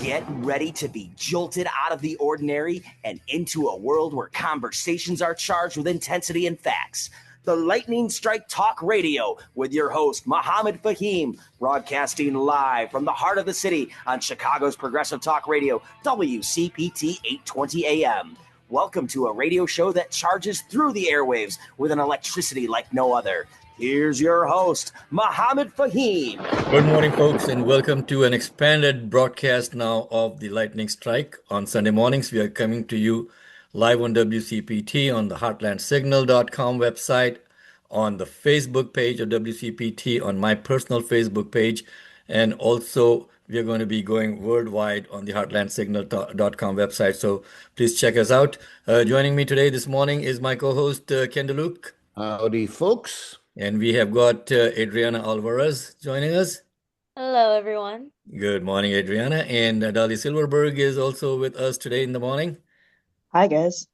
Get ready to be jolted out of the ordinary and into a world where conversations are charged with intensity and facts. The Lightning Strike Talk Radio with your host, Mohammed Fahim, broadcasting live from the heart of the city on Chicago's Progressive Talk Radio, WCPT 820 AM. Welcome to a radio show that charges through the airwaves with an electricity like no other. Here's your host, Mohammed Fahim. Good morning, folks, and welcome to an expanded broadcast now of the Lightning Strike. On Sunday mornings, we are coming to you live on WCPT, on the heartlandsignal.com website, on the Facebook page of WCPT, on my personal Facebook page, and also we are going to be going worldwide on the heartlandsignal.com website. So please check us out. Joining me today this morning is my co-host, Ken DeLuke. Howdy, folks. And we have got Adriana Alvarez joining us. Hello, everyone. Good morning, Adriana. And Dolly Silverberg is also with us today in the morning. Hi, guys.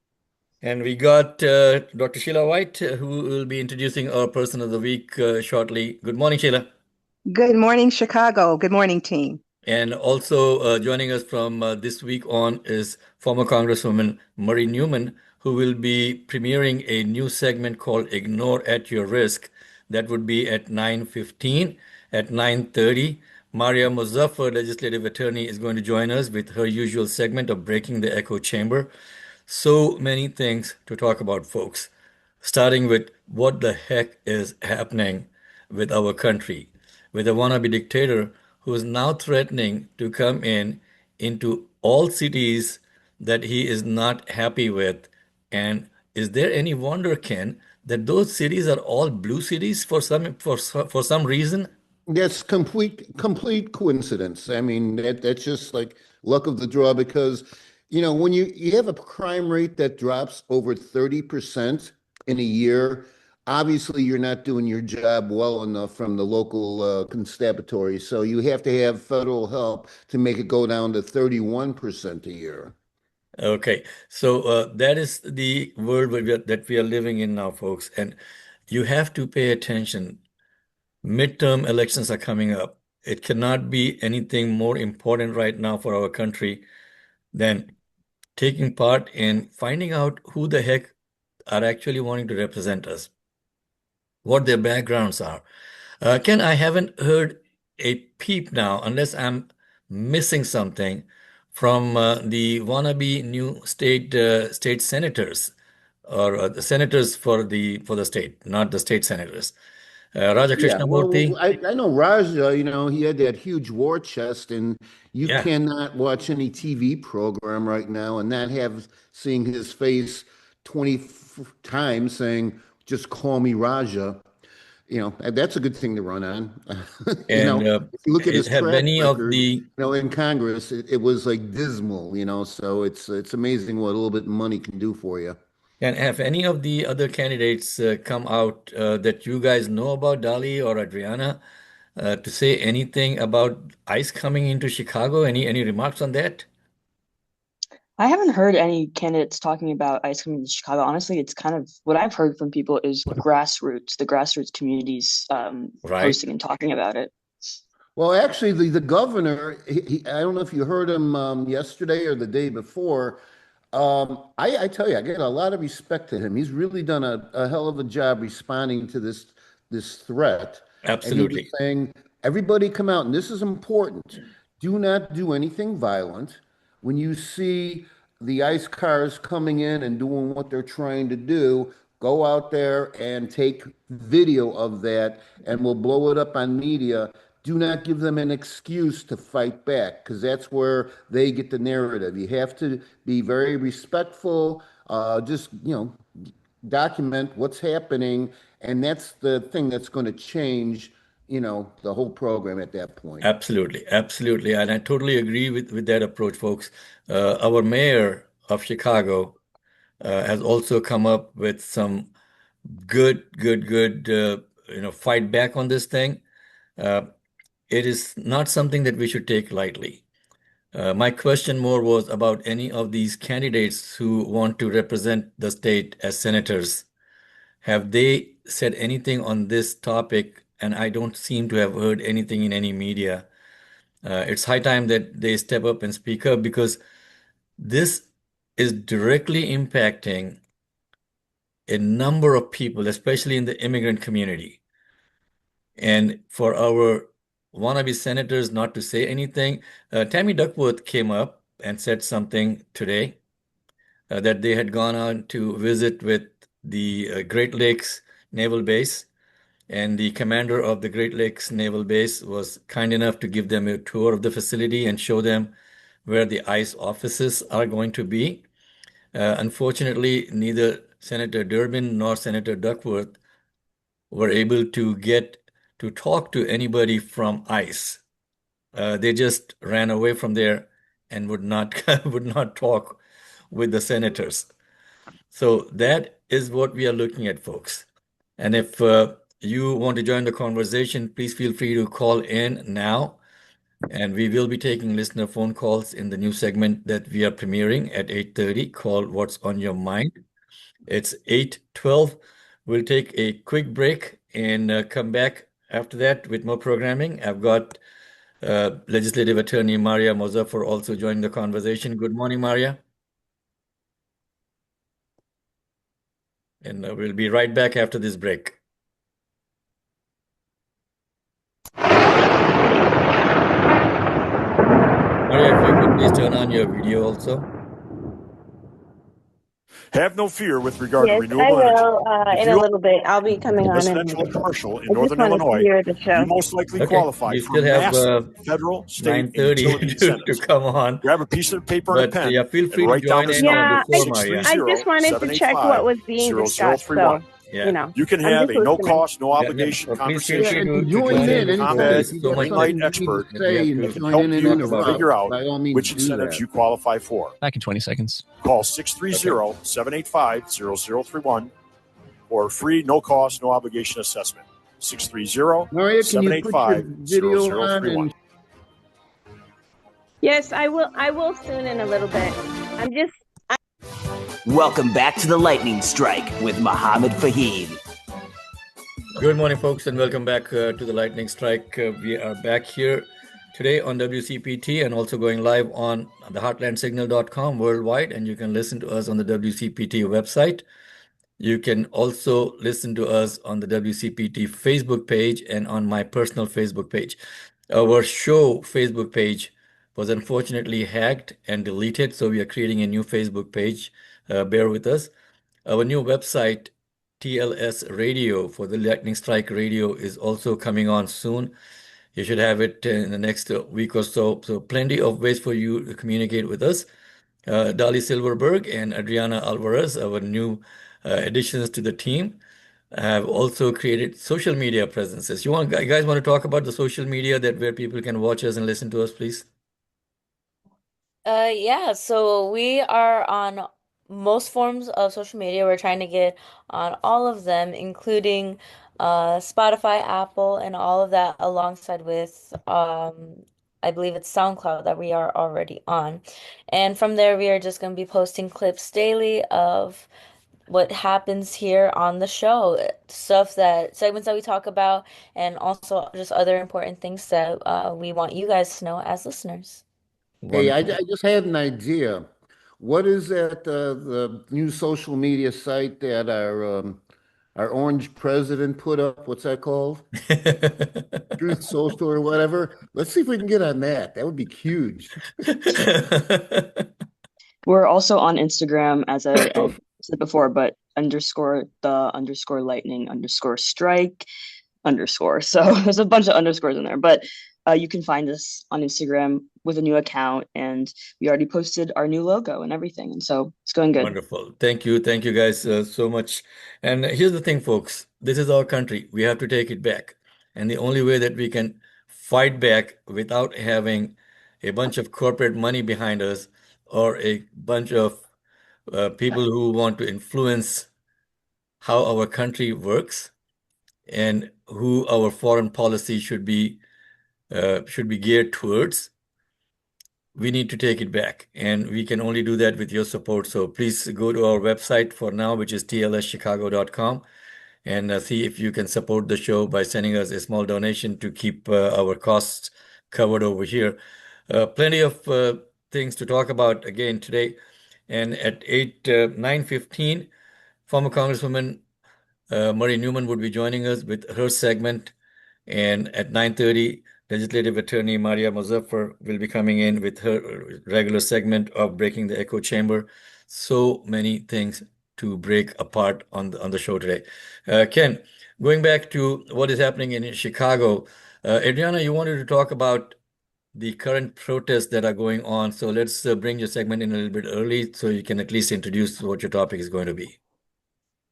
And we got Dr. Sheila White, who will be introducing our person of the week shortly. Good morning, Sheila. Good morning, Chicago. Good morning, team. And also joining us from this week on is former Congresswoman Marie Newman, who will be premiering a new segment called Ignore at Your Risk. That would be at 9:15. At 9:30, Maria Muzaffar, legislative attorney, is going to join us with her usual segment of Breaking the Echo Chamber. So many things to talk about, folks, starting with what the heck is happening with our country, with a wannabe dictator who is now threatening to come into all cities that he is not happy with. And is there any wonder, Ken, that those cities are all blue cities for some reason? That's complete coincidence. I mean, that's just like luck of the draw because, you know, when you have a crime rate that drops over 30% in a year, obviously you're not doing your job well enough from the local constabulary. So you have to have federal help to make it go down to 31% a year. Okay, so that is the world that we are living in now, folks, and you have to pay attention. Midterm elections are coming up. It cannot be anything more important right now for our country than taking part in finding out who the heck are actually wanting to represent us, what their backgrounds are. Ken, I haven't heard a peep now, unless I'm missing something, from the wannabe new state senators, or the senators for the state, not the state senators. Raja Yeah, well, Krishnamurthy. I know Raja, you know, he had that huge war chest, and you Yeah. cannot watch any TV program right now and not have seeing his face 20 times saying, just call me Raja. You know, and that's a good thing to run on. You know, And if you look at his have track any of record, the you know, in Congress, it was like dismal, you know, so it's amazing what a little bit of money can do for you. and have any of the other candidates come out that you guys know about, Dali or Adriana, to say anything about ICE coming into Chicago? Any remarks on that? I haven't heard any candidates talking about ICE coming to Chicago. Honestly, it's kind of what I've heard from people is the grassroots communities Right. posting and talking about it. Well, actually, the governor, I don't know if you heard him yesterday or the day before. I tell you, I get a lot of respect to him. He's really done a hell of a job responding to this threat. And he was Absolutely. saying, everybody come out, and this is important. Do not do anything violent. When you see the ICE cars coming in and doing what they're trying to do, go out there and take video of that, and we'll blow it up on media. Do not give them an excuse to fight back, because that's where they get the narrative. You have to be very respectful, just, you know, document what's happening, and that's the thing that's going to change, you know, the whole program at that point. Absolutely. Absolutely. And I totally agree with that approach, folks. Our mayor of Chicago has also come up with some good, fight back on this thing. It is not something that we should take lightly. My question more was about any of these candidates who want to represent the state as senators. Have they said anything on this topic? And I don't seem to have heard anything in any media It's high time that they step up and speak up, because this is directly impacting a number of people, especially in the immigrant community. And for our wannabe senators not to say anything, Tammy Duckworth came up and said something today, that they had gone on to visit with the Great Lakes Naval Base, and the commander of the Great Lakes Naval Base was kind enough to give them a tour of the facility and show them where the ICE offices are going to be. Unfortunately, neither Senator Durbin nor Senator Duckworth were able to get to talk to anybody from ICE. They just ran away from there and would not would not talk with the senators. So that is what we are looking at, folks. And if you want to join the conversation, please feel free to call in now. And we will be taking listener phone calls in the new segment that we are premiering at 8:30, called What's on Your Mind. It's 8:12. We'll take a quick break and come back after that with more programming. I've got legislative attorney Maria Mozaffar also joining the conversation. Good morning, Maria. And we'll be right back after this break. Maria, if you could please turn on your video also. Have no fear with regard Yes, to renewable I energy. will. If In a you little bit, I'll be coming own on. residential or commercial in I just Northern wanted to Illinois, hear the you show. most likely Okay, qualify we for still have massive federal, state, and 9:30 utility to incentives. come on. Grab a piece of paper and a But pen yeah, feel and free to write down join this in number, Yeah, before Maria. I just wanted to check what was being discussed. So, 630-785-0031. Yeah. You can I'm have just a no listening. cost, no Yeah, obligation please feel Yeah, free conversation and to join join with in in a before. anytime. There's If ComEd you so got much Greenlight something that you need expert to we have say who and can join help in you and interrupt, figure out by all means which do incentives that. you qualify for. Back in 20 seconds. Call 630-785-0031 or free, no cost, no obligation assessment. Maria, can you put your video on 630-785-0031. and Yes, I will. I will soon in a little bit. I'm just. Welcome back to the Lightning Strike with Mohammed Fahim. Good morning, folks, and welcome back to the Lightning Strike. We are back here today on WCPT and also going live on the heartlandsignal.com worldwide, and you can listen to us on the WCPT website. You can also listen to us on the WCPT Facebook page and on my personal Facebook page. Our show Facebook page was unfortunately hacked and deleted, so we are creating a new Facebook page. Bear with us. Our new website, TLS Radio for the Lightning Strike Radio, is also coming on soon. You should have it in the next week or so. So plenty of ways for you to communicate with us. Dali Silverberg and Adriana Alvarez, our new additions to the team, have also created social media presences. You guys want to talk about the social media that where people can watch us and listen to us, please? Yeah, so we are on most forms of social media. We're trying to get on all of them, including Spotify, Apple, and all of that, alongside with I believe it's SoundCloud that we are already on. And from there, we are just going to be posting clips daily of what happens here on the show, segments that we talk about, and also just other important things that we want you guys to know as listeners. hey, I Wonderful. just had an idea. What is that the new social media site that our orange president put up? What's that called? Truth Social or whatever. Let's see if we can get on that. That would be huge. We're also on Instagram, as I said before, but _ lightning _ strike _ So there's a bunch of underscores in there, but you can find us on Instagram with a new account, and we already posted our new logo and everything, and so it's going good. Wonderful. Thank you guys so much. And here's the thing, folks. This is our country. We have to take it back. And the only way that we can fight back without having a bunch of corporate money behind us or a bunch of people who want to influence how our country works and who our foreign policy should be geared towards, we need to take it back, and we can only do that with your support. So please go to our website for now, which is tlschicago.com, and see if you can support the show by sending us a small donation to keep our costs covered over here. Plenty of things to talk about again today. And at 9:15, former Congresswoman Murray Newman would be joining us with her segment. And at 9:30, Legislative Attorney Maria Muzaffar will be coming in with her regular segment of Breaking the Echo Chamber. So many things to break apart on the show today. Ken, going back to what is happening in Chicago, Adriana, you wanted to talk about the current protests that are going on. So let's bring your segment in a little bit early so you can at least introduce what your topic is going to be.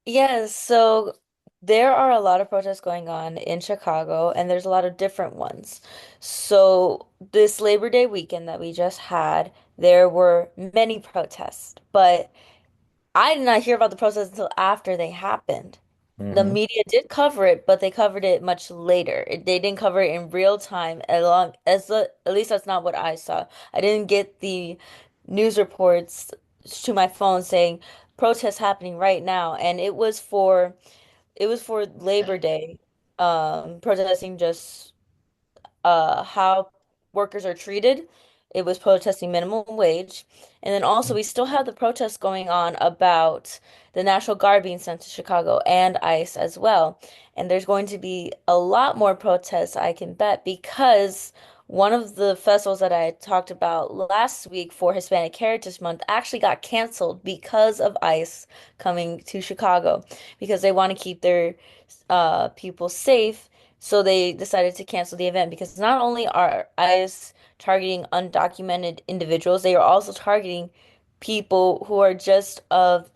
Yes, so there are a lot of protests going on in Chicago, and there's a lot of different ones. So this Labor Day weekend that we just had, there were many protests, but I did not hear about the protests until after they happened. The Mhm. media did cover it, but they covered it much later. They didn't cover it in real time, at least that's not what I saw. I didn't get the news reports to my phone saying protests happening right now, and it was for Labor Day, protesting just how workers are treated. It was protesting minimum wage. And then also, we still have the protests going on about the National Guard being sent to Chicago and ICE as well. And there's going to be a lot more protests, I can bet, because one of the festivals that I had talked about last week for Hispanic Heritage Month actually got canceled because of ICE coming to Chicago because they want to keep their people safe. So they decided to cancel the event because not only are ICE targeting undocumented individuals, they are also targeting people who are just of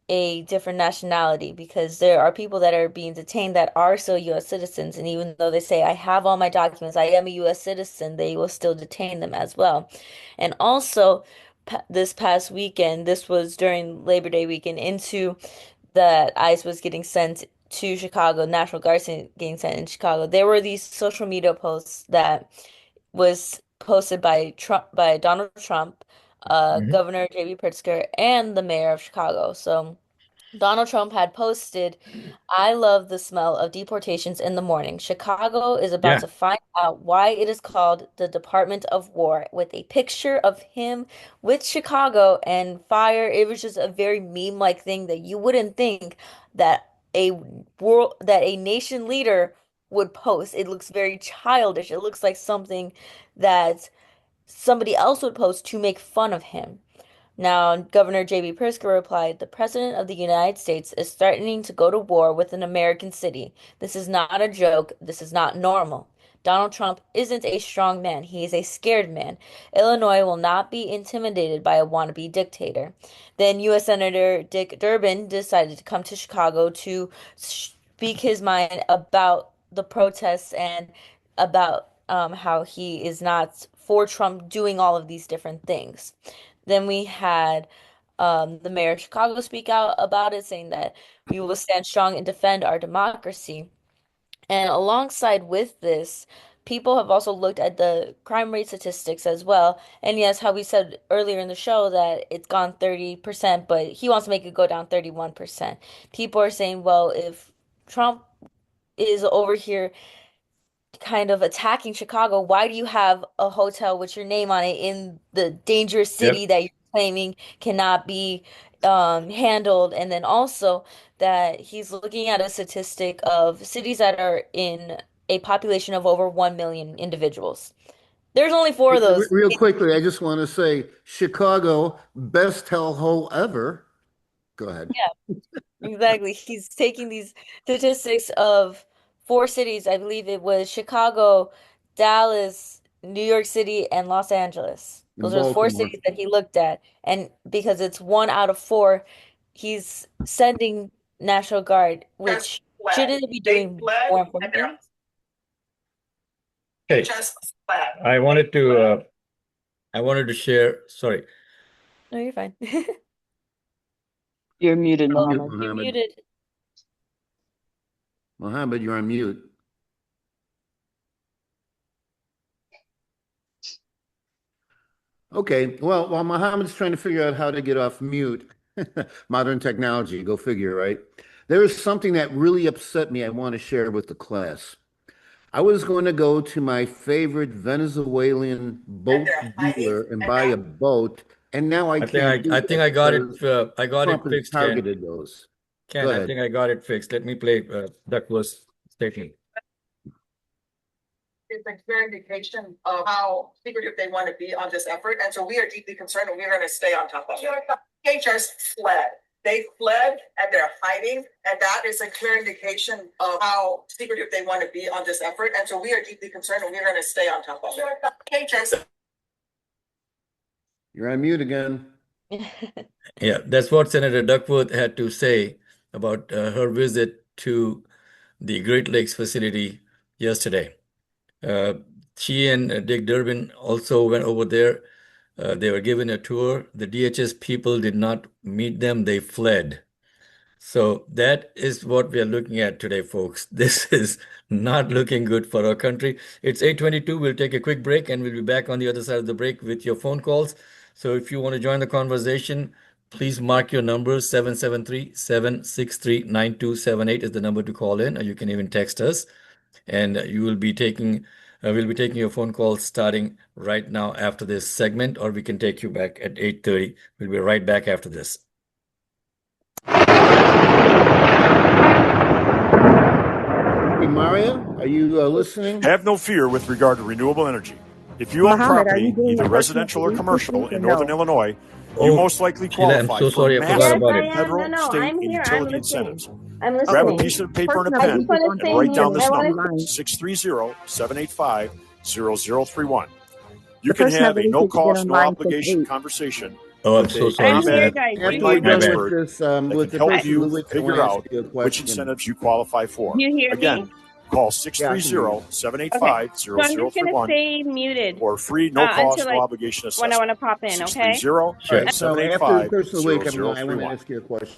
a different nationality because there are people that are being detained that are still U.S. citizens. And even though they say, I have all my documents, I am a U.S. citizen, they will still detain them as well. And also, this past weekend, this was during Labor Day weekend, into that ICE was getting sent to Chicago, National Guard getting sent in Chicago. There were these social media posts that was posted by Donald Trump, Mhm. Governor J.B. Pritzker, and the mayor of Chicago. So Donald Trump had posted, I love the smell of deportations in the morning. Chicago is about Yeah. to find out why it is called the Department of War, with a picture of him with Chicago and fire. It was just a very meme-like thing that you wouldn't think that a that a nation leader would post. It looks very childish. It looks like something that somebody else would post to make fun of him. Now, Governor J.B. Pritzker replied, the President of the United States is threatening to go to war with an American city. This is not a joke. This is not normal. Donald Trump isn't a strong man. He is a scared man. Illinois will not be intimidated by a wannabe dictator. Then U.S. Senator Dick Durbin decided to come to Chicago to speak his mind about the protests and about how he is not for Trump doing all of these different things. Then we had the mayor of Chicago speak out about it, saying that we will stand strong and defend our democracy. And alongside with this, people have also looked at the crime rate statistics as well. And yes, how we said earlier in the show that it's gone 30%, but he wants to make it go down 31%. People are saying, well, if Trump is over here kind of attacking Chicago, why do you have a hotel with your name on it in the dangerous Yep. city that you're claiming cannot be handled? And then also that he's looking at a statistic of cities that are in a population of over 1 million individuals. There's only four of those. Real quickly, I just want to say Chicago, best hellhole ever. Go ahead. Exactly. He's taking these statistics of four cities. I believe it was Chicago, Dallas, New York City, and Los Angeles. In Those are the four Baltimore. cities that he looked at. And because it's one out of four, he's sending National Guard, which shouldn't it be doing more important things? Okay. I wanted to share, sorry. No, you're fine. You're muted, Mute, Mohammed. You're Mohammed. muted. Mohammed, you're on mute. Okay, well, while Mohammed's trying to figure out how to get off mute, modern technology, go figure, right? There is something that really upset me I want to share with the class. I was going to go to my favorite Venezuelan boat dealer and buy a boat, and now I can't do I that think I got it. because I got Trump it has fixed, Ken. targeted those. Ken, Go I ahead. think I got it fixed. Let me play Duckworth's statement. It's a clear indication of how secretive they want to be on this effort. And so we are deeply concerned and we're going to stay on top of it. They just fled. They fled and they're hiding. And that is a clear indication of how secretive they want to be on this effort. And so we are deeply concerned and we're going to stay on top of it. You're on mute again. Yeah, that's what Senator Duckworth had to say about her visit to the Great Lakes facility yesterday. She and Dick Durbin also went over there. They were given a tour. The DHS people did not meet them, they fled. So that is what we are looking at today, folks. This is not looking good for our country. It's 8:22. We'll take a quick break and we'll be back on the other side of the break with your phone calls. So if you want to join the conversation, please mark your numbers. 773-763-9278 is the number to call in, or you can even text us. And you will be taking, we'll be taking your phone calls starting right now after this segment, or we can take you back at 8:30. We'll be right back after this. Hey, Maria, are you listening? Have no fear with regard to renewable energy. If you own Mohammed, are property, you doing either your residential or personal commercial, research in or Northern no? Illinois, you Oh, most likely Sheila, I'm qualify so for sorry, I forgot massive about I it. am. federal, No, state, I'm and here. I'm utility listening. incentives. I'm Grab a listening. piece of paper and a I pen just want to and stay write down muted. this I want number, to. 630-785-0031. You The can person I have a believe has been no-cost, online since no-obligation 8. conversation Oh, I'm with so a sorry, I'm here, Sheila. guys. After You we're hear My done me? bad. with this, that with can the help person you of the week, I figure want to out ask you a which question. incentives you qualify for. You hear Again, me? call Yeah, I can hear you. 630-785-0031 So I'm just gonna stay muted or free, no-cost, until no-obligation when I want assessment. to pop in. Okay. 630 All right, so after the person of the week, I want to 785-0031. ask you a question.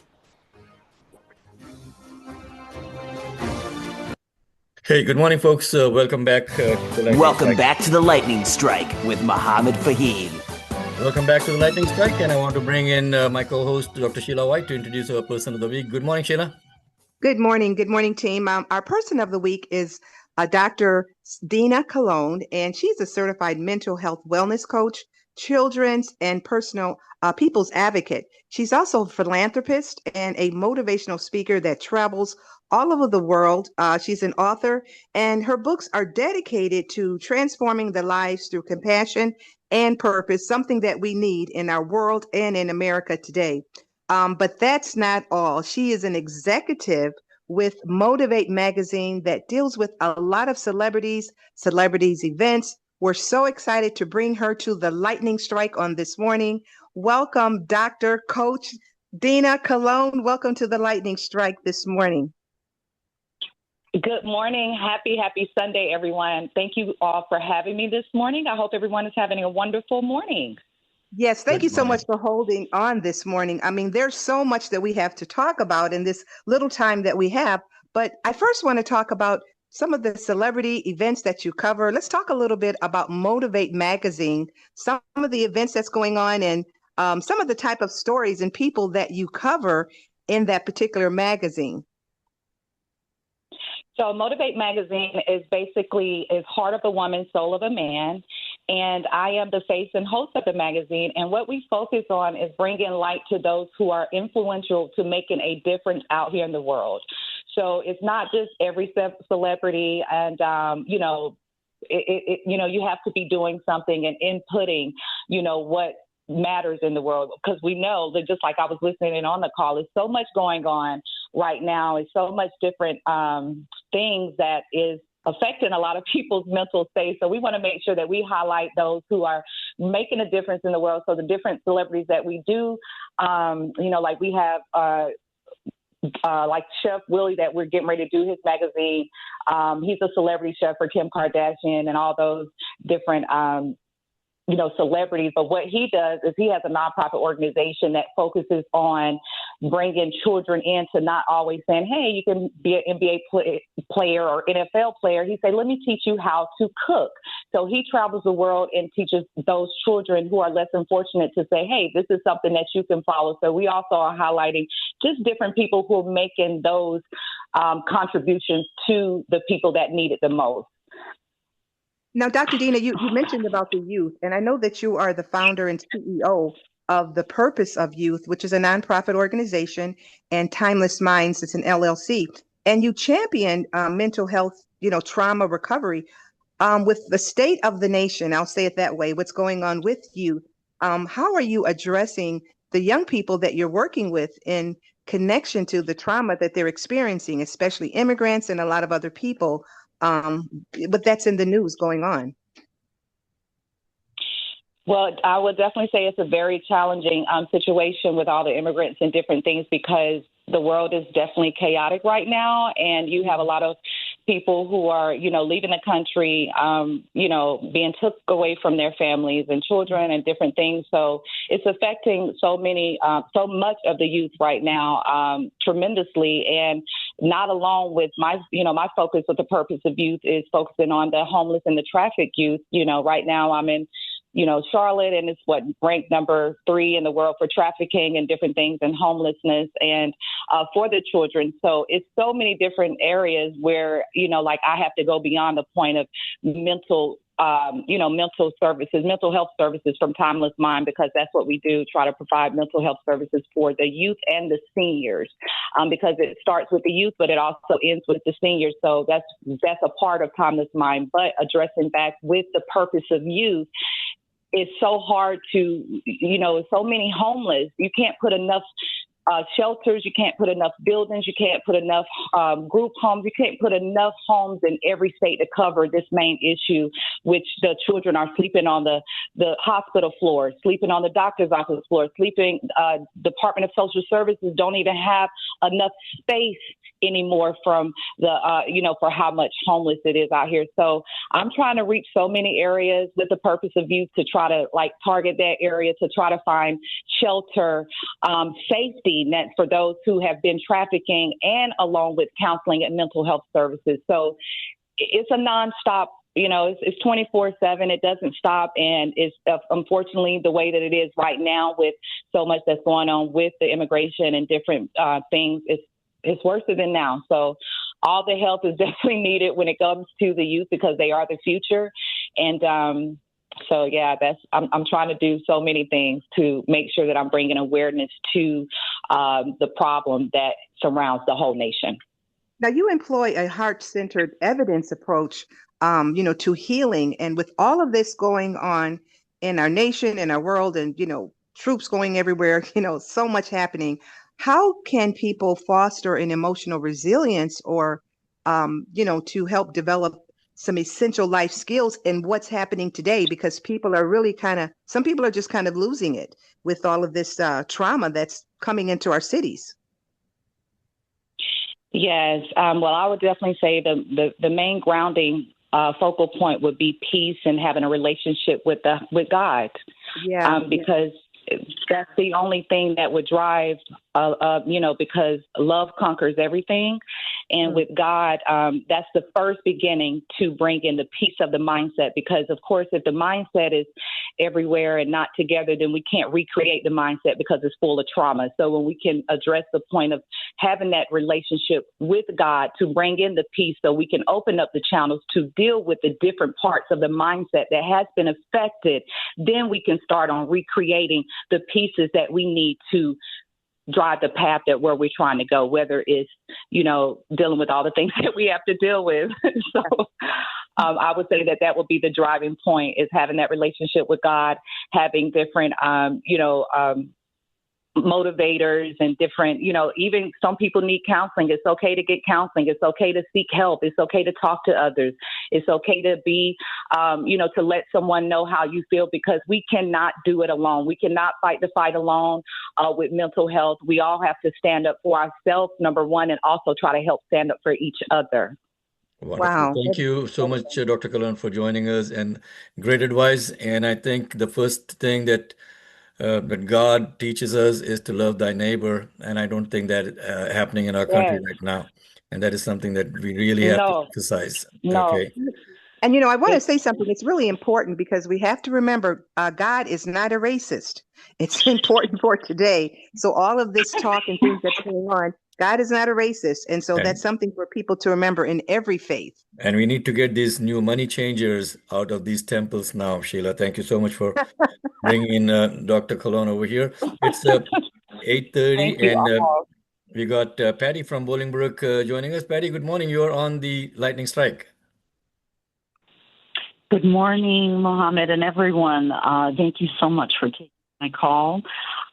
Hey, good morning, folks. Welcome back. Welcome back to the Lightning Strike with Mohammed Fahim. Welcome back to the Lightning Strike, and I want to bring in my co-host, Dr. Sheila White, to introduce our person of the week. Good morning, Sheila. Good morning. Good morning, team. Our person of the week is Dr. Dina Colon, and she's a certified mental health wellness coach, children's and personal people's advocate. She's also a philanthropist and a motivational speaker that travels all over the world. She's an author, and her books are dedicated to transforming the lives through compassion and purpose, something that we need in our world and in America today. But that's not all. She is an executive with Motivate Magazine that deals with a lot of celebrities events. We're so excited to bring her to the Lightning Strike on this morning. Welcome, Dr. Coach Dina Colon. Welcome to the Lightning Strike this morning. Good morning. Happy Sunday, everyone. Thank you all for having me this morning. I hope everyone is having a wonderful morning. Yes, thank you so much for holding on this morning. I mean, there's so much that we have to talk about in this little time that we have, but I first want to talk about some of the celebrity events that you cover. Let's talk a little bit about Motivate Magazine, some of the events that's going on, and some of the type of stories and people that you cover in that particular magazine. So Motivate Magazine is Heart of a Woman, Soul of a Man. And I am the face and host of the magazine. And what we focus on is bringing light to those who are influential to making a difference out here in the world. So it's not just every celebrity and, you have to be doing something and inputting, what matters in the world, because we know that, just like I was listening in on the call, there's so much going on right now. It's so much different things that is affecting a lot of people's mental state. So we want to make sure that we highlight those who are making a difference in the world. So the different celebrities that we do, like we have like Chef Willie that we're getting ready to do his magazine. He's a celebrity chef for Kim Kardashian and all those different celebrities. But what he does is he has a nonprofit organization that focuses on bringing children in, to not always saying, hey, you can be an NBA player or NFL player. He said, let me teach you how to cook. So he travels the world and teaches those children who are less than fortunate to say, hey, this is something that you can follow. So we also are highlighting just different people who are making those contributions to the people that need it the most. Now, Dr. Dina, you mentioned about the youth, and I know that you are the founder and CEO of the Purpose of Youth, which is a nonprofit organization, and Timeless Minds, it's an LLC, and you champion mental health, trauma recovery. With the state of the nation, I'll say it that way, what's going on with youth, how are you addressing the young people that you're working with in connection to the trauma that they're experiencing, especially immigrants and a lot of other people? But that's in the news going on. Well, I would definitely say it's a very challenging situation with all the immigrants and different things, because the world is definitely chaotic right now. And you have a lot of people who are, leaving the country, being took away from their families and children and different things. So it's affecting so much of the youth right now, tremendously. And not alone with my focus with the Purpose of Youth is focusing on the homeless and the trafficked youth. Right now I'm in Charlotte, and it's ranked number 3 in the world for trafficking and different things and homelessness and for the children. So it's so many different areas where, I have to go beyond the point of mental health services from Timeless Mind, because that's what we do, try to provide mental health services for the youth and the seniors, because it starts with the youth, but it also ends with the seniors. So that's a part of Timeless Mind. But addressing back with the Purpose of Youth, it's so hard to, so many homeless. You can't put enough shelters. You can't put enough buildings. You can't put enough group homes. You can't put enough homes in every state to cover this main issue, which the children are sleeping on the hospital floor, sleeping on the doctor's office floor, sleeping. Department of Social Services don't even have enough space anymore from the, for how much homeless it is out here. So I'm trying to reach so many areas with the Purpose of Youth to try to target that area, to try to find shelter, safety nets for those who have been trafficking, and along with counseling and mental health services. So it's a nonstop, it's 24/7. It doesn't stop. And it's unfortunately the way that it is right now, with so much that's going on with the immigration and different things. It's worse than now. So all the help is definitely needed when it comes to the youth, because they are the future. And so, yeah, I'm trying to do so many things to make sure that I'm bringing awareness to the problem that surrounds the whole nation. Now, you employ a heart-centered evidence approach, to healing. And with all of this going on in our nation, in our world, and, troops going everywhere, so much happening, how can people foster an emotional resilience or, to help develop some essential life skills in what's happening today? Because people are really some people are just kind of losing it with all of this trauma that's coming into our cities. Yes. Well, I would definitely say the main grounding focal point would be peace and having a relationship with God. Yeah. Because that's the only thing that would drive, because love conquers everything. And with God, that's the first beginning to bring in the peace of the mindset. Because, of course, if the mindset is everywhere and not together, then we can't recreate the mindset, because it's full of trauma. So when we can address the point of having that relationship with God to bring in the peace, so we can open up the channels to deal with the different parts of the mindset that has been affected, then we can start on recreating the pieces that we need to drive the path that where we're trying to go, whether it's, dealing with all the things that we have to deal with. So I would say that would be the driving point, is having that relationship with God, having different, motivators and different, even some people need counseling. It's okay to get counseling. It's okay to seek help. It's okay to talk to others. It's okay to be, to let someone know how you feel, because we cannot do it alone. We cannot fight the fight alone with mental health. We all have to stand up for ourselves, number one, and also try to help stand up for each other. Wonderful. Wow. Thank you so much, Dr. Kalan, for joining us, and great advice. And I think the first thing that God teaches us is to love thy neighbor. And I don't think that happening in our country right now. And that is something that we really have to emphasize. No. Okay. And, I want to say something. It's really important, because we have to remember God is not a racist. It's important for today. So all of this talk and things that's going on, God is not a racist. And so And, that's something for people to remember in every faith. and we need to get these new money changers out of these temples now, Sheila. Thank you so much for bringing in Dr. Colon over here. It's 8:30 Thank you and all. we got Patty from Bolingbrook joining us. Patty, good morning. You're on the lightning strike. Good morning, Mohammed and everyone. Thank you so much for taking my call.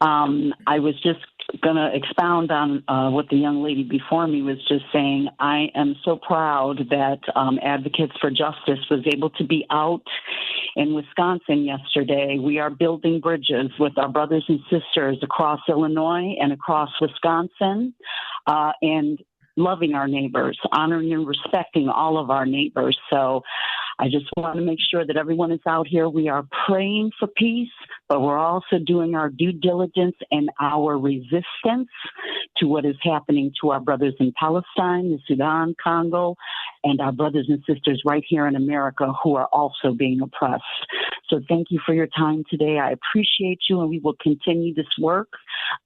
I was just going to expound on what the young lady before me was just saying. I am so proud that Advocates for Justice was able to be out in Wisconsin yesterday. We are building bridges with our brothers and sisters across Illinois and across Wisconsin, and loving our neighbors, honoring and respecting all of our neighbors. So I just want to make sure that everyone is out here. We are praying for peace, but we're also doing our due diligence and our resistance to what is happening to our brothers in Palestine, the Sudan, Congo, and our brothers and sisters right here in America who are also being oppressed. So thank you for your time today. I appreciate you, and we will continue this work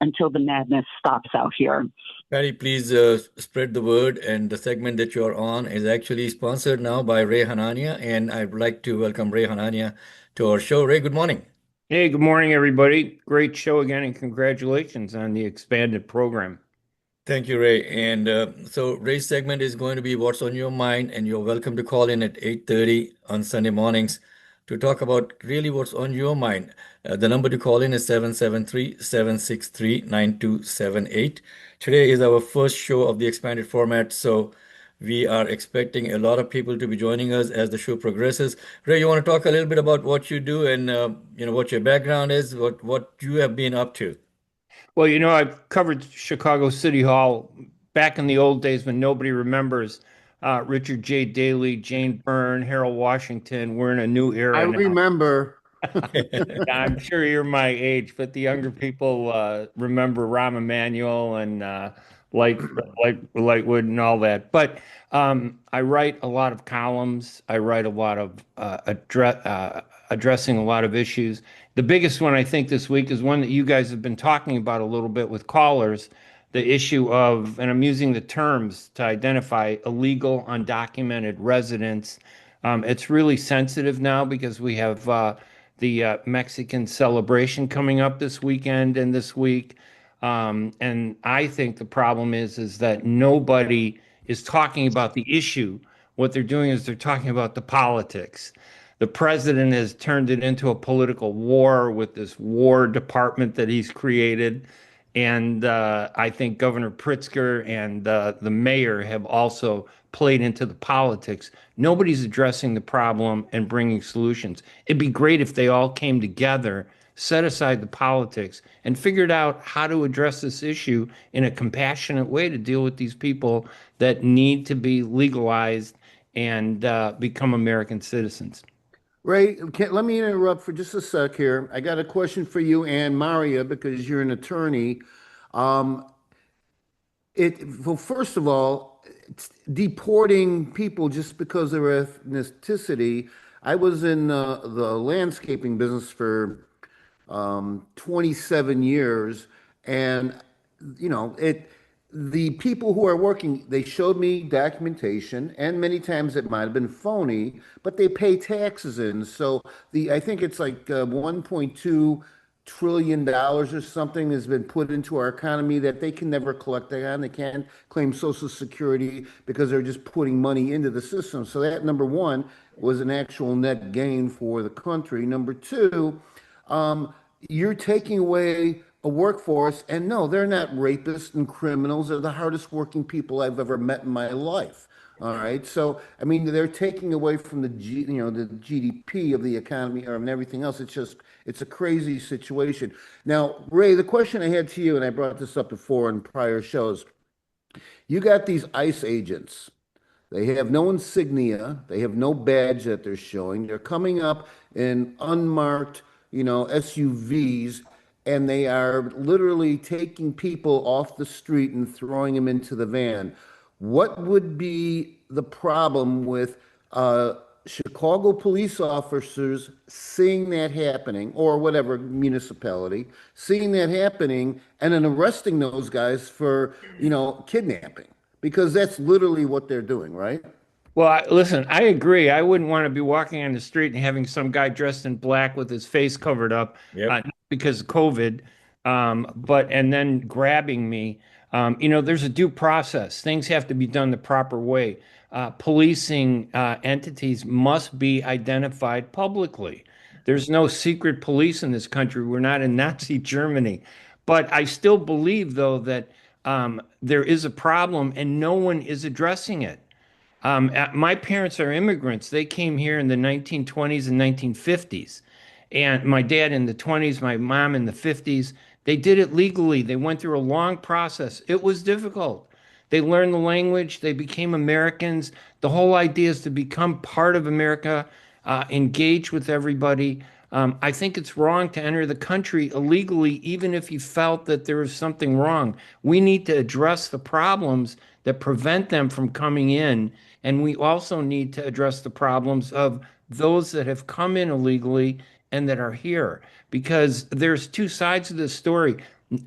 until the madness stops out here. Patty, please spread the word. And the segment that you're on is actually sponsored now by Ray Hanania. And I'd like to welcome Ray Hanania to our show. Ray, good morning. Hey, good morning, everybody. Great show again, and congratulations on the expanded program. Thank you, Ray. And so Ray's segment is going to be What's on Your Mind, and you're welcome to call in at 8:30 on Sunday mornings to talk about really what's on your mind. The number to call in is 773-763-9278. Today is our first show of the expanded format, so we are expecting a lot of people to be joining us as the show progresses. Ray, you want to talk a little bit about what you do and what your background is, what you have been up to? Well, I've covered Chicago City Hall back in the old days when nobody remembers. Richard J. Daley, Jane Byrne, Harold Washington. We're in a new era I now. remember. I'm sure you're my age, but the younger people remember Rahm Emanuel and Lightwood and all that. But I write a lot of columns. I write a lot of addressing a lot of issues. The biggest one I think this week is one that you guys have been talking about a little bit with callers, the issue of, and I'm using the terms to identify illegal, undocumented residents. It's really sensitive now because we have the Mexican celebration coming up this weekend and this week. And I think the problem is that nobody is talking about the issue. What they're doing is they're talking about the politics. The president has turned it into a political war with this War Department that he's created. And I think Governor Pritzker and the mayor have also played into the politics. Nobody's addressing the problem and bringing solutions. It'd be great if they all came together, set aside the politics, and figured out how to address this issue in a compassionate way to deal with these people that need to be legalized and become American citizens. Ray, let me interrupt for just a sec here. I got a question for you and Maria because you're an attorney. Well, first of all, deporting people just because of their ethnicity. I was in the landscaping business for 27 years, and the people who are working, they showed me documentation, and many times it might have been phony, but they pay taxes in. So I think it's like $1.2 trillion or something has been put into our economy that they can never collect on. They can't claim Social Security because they're just putting money into the system. So that, number one, was an actual net gain for the country. Number two, you're taking away a workforce, and no, they're not rapists and criminals. They're the hardest working people I've ever met in my life. All right. So, I mean, they're taking away from the GDP of the economy and everything else. It's a crazy situation. Now, Ray, the question I had to you, and I brought this up before in prior shows, you got these ICE agents. They have no insignia. They have no badge that they're showing. They're coming up in unmarked, SUVs, and they are literally taking people off the street and throwing them into the van. What would be the problem with Chicago police officers seeing that happening, or whatever municipality, seeing that happening, and then arresting those guys for, kidnapping, because that's literally what they're doing, right? Well, listen, I agree. I wouldn't want to be walking on the street and having some guy dressed in black with his face covered up, Yep. not because of COVID, but and then grabbing me. There's a due process. Things have to be done the proper way. Policing entities must be identified publicly. There's no secret police in this country. We're not in Nazi Germany. But I still believe, though, that there is a problem and no one is addressing it. My parents are immigrants. They came here in the 1920s and 1950s. And my dad in the 20s, my mom in the 50s. They did it legally. They went through a long process. It was difficult. They learned the language. They became Americans. The whole idea is to become part of America, engage with everybody. I think it's wrong to enter the country illegally, even if you felt that there was something wrong. We need to address the problems that prevent them from coming in. And we also need to address the problems of those that have come in illegally and that are here, because there's two sides of this story.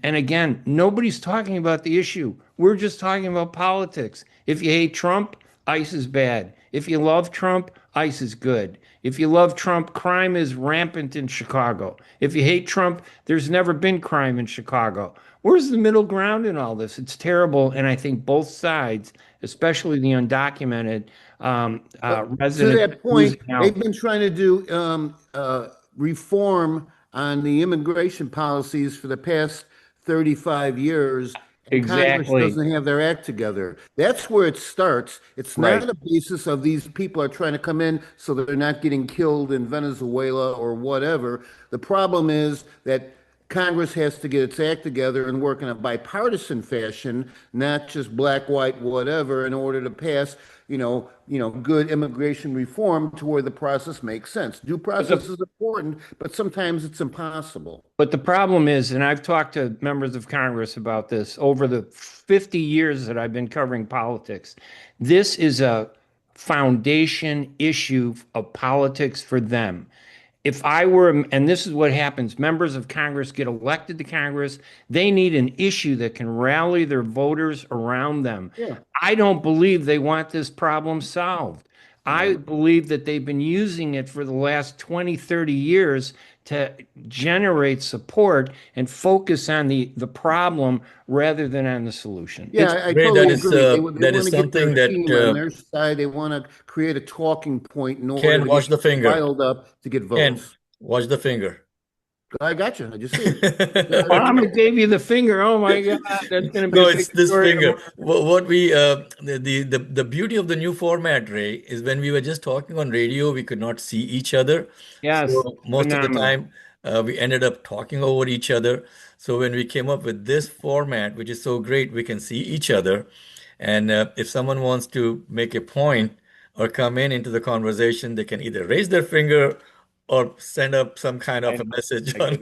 And again, nobody's talking about the issue. We're just talking about politics. If you hate Trump, ICE is bad. If you love Trump, ICE is good. If you love Trump, crime is rampant in Chicago. If you hate Trump, there's never been crime in Chicago. Where's the middle ground in all this? It's terrible. And I think both sides, especially the undocumented residents, to that point, they've been trying to do reform on the immigration policies for the past 35 years. And Congress doesn't have their act together. That's where it starts. It's not a basis of these people are trying to come in so that they're not getting killed in Venezuela or whatever. The problem is that Congress has to get its act together and work in a bipartisan fashion, not just black, white, whatever, in order to pass, good immigration reform to where the process makes sense. Due process is important, but sometimes it's impossible. But the problem is, and I've talked to members of Congress about this over the 50 years that I've been covering politics, this is a foundation issue of politics for them. If I were, and this is what happens, members of Congress get elected to Congress, they need an issue that can rally their voters around them. Yeah. I don't believe they want this problem solved. I believe that they've been using it for the last 20, 30 years to generate support and focus on the problem rather than on the solution. Yeah, I totally agree. They want to get their team on their side. They want to create a talking point in order to get riled up to get votes. Ken, watch the finger. I got you. I just see it. Muhammad gave you the finger. Oh my God, that's going to be no. It's this finger. What we the beauty of the new format, Ray, is when we were just talking on radio, we could not see each other. Yes. So most of the time, we ended up talking over each other. So when we came up with this format, which is so great, we can see each other, and if someone wants to make a point or come into the conversation, they can either raise their finger or send up some kind of a message on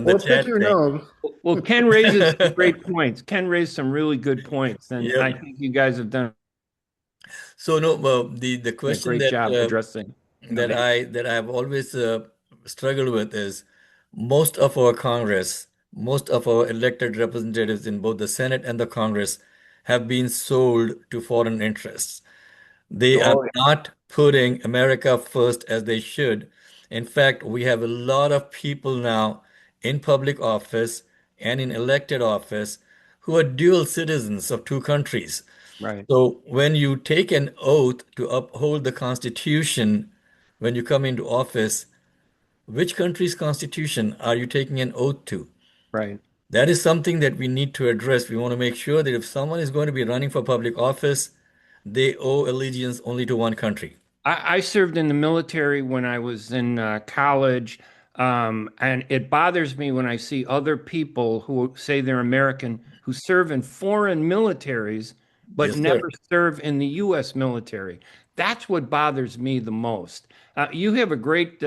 the chat thing. Well, Ken raises some great points. Ken raised some really good points, and I think you guys have done. So the question great job addressing that I've always struggled with is most of our Congress, most of our elected representatives in both the Senate and the Congress have been sold to foreign interests. They are not putting America first as they should. In fact, we have a lot of people now in public office and in elected office who are dual citizens of two countries. Right. So when you take an oath to uphold the Constitution, when you come into office, which country's Constitution are you taking an oath to? Right. That is something that we need to address. We want to make sure that if someone is going to be running for public office, they owe allegiance only to one country. I served in the military when I was in college, and it bothers me when I see other people who say they're American who serve in foreign militaries but never serve in the U.S. military. That's what bothers me the most. You have a great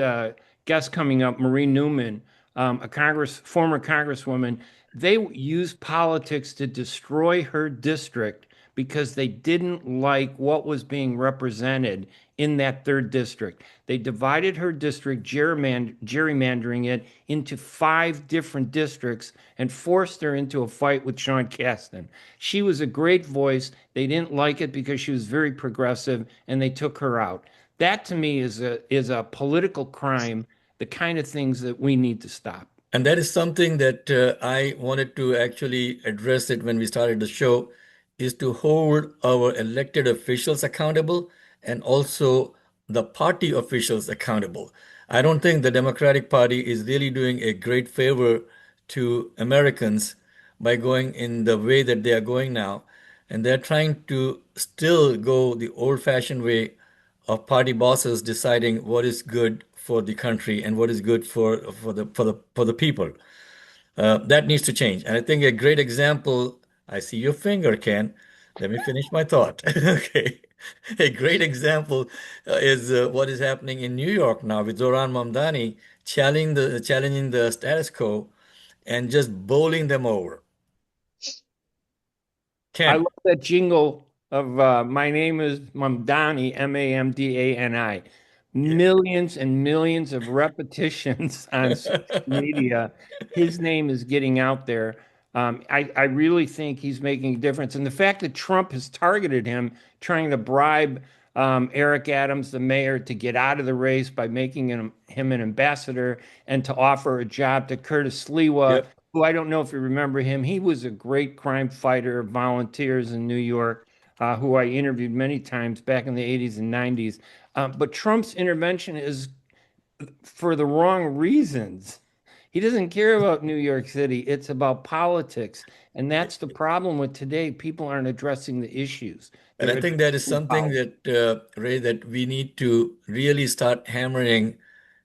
guest coming up, Marie Newman, a former congresswoman. They use politics to destroy her district because they didn't like what was being represented in that third district. They divided her district, gerrymandering it into 5 different districts and forced her into a fight with Sean Casten. She was a great voice. They didn't like it because she was very progressive, and they took her out. That to me is a political crime, the kind of things that we need to stop. And that is something that I wanted to actually address it when we started the show, is to hold our elected officials accountable and also the party officials accountable. I don't think the Democratic Party is really doing a great favor to Americans by going in the way that they are going now. And they're trying to still go the old-fashioned way of party bosses deciding what is good for the country and what is good for the people. That needs to change. And I think a great example, I see your finger, Ken. Let me finish my thought. Okay. A great example is what is happening in New York now with Zoran Mamdani challenging the status quo and just bowling them over. I love that jingle of my name is Mamdani, Mamdani. Millions and millions of repetitions on social media. His name is getting out there. I really think he's making a difference. And the fact that Trump has targeted him, trying to bribe Eric Adams, the mayor, to get out of the race by making him an ambassador and to offer a job to Curtis Sliwa, who I don't know if you remember him. He was a great crime fighter, volunteers in New York, who I interviewed many times back in the 80s and 90s. But Trump's intervention is for the wrong reasons. He doesn't care about New York City. It's about politics. And that's the problem with today. People aren't addressing the issues. And I think that is something that, Ray, that we need to really start hammering,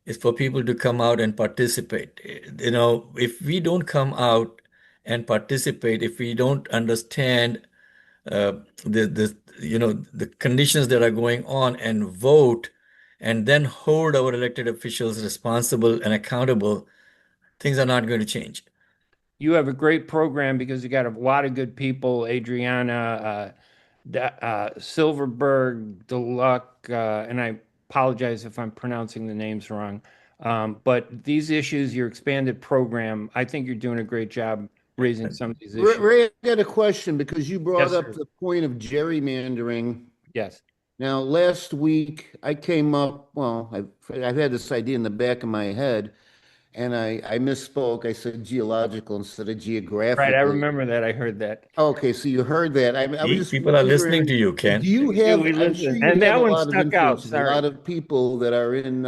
is for people to come out and participate. You know, if we don't come out and participate, if we don't understand the conditions that are going on and vote, and then hold our elected officials responsible and accountable, things are not going to change. You have a great program because you got a lot of good people, Adriana, Silverberg, Deluck, and I apologize if I'm pronouncing the names wrong. But these issues, your expanded program, I think you're doing a great job raising some of these issues. Ray, I got a question because you brought up the point of gerrymandering. Yes. Now, last week I came up, well, I've had this idea in the back of my head, and I misspoke. I said geological instead of geographical. Right, I remember that. I heard that. Okay, so you heard that. I was just people are listening to you, Ken. Do you have? I'm sure you have a lot of influence, a lot of people that are in,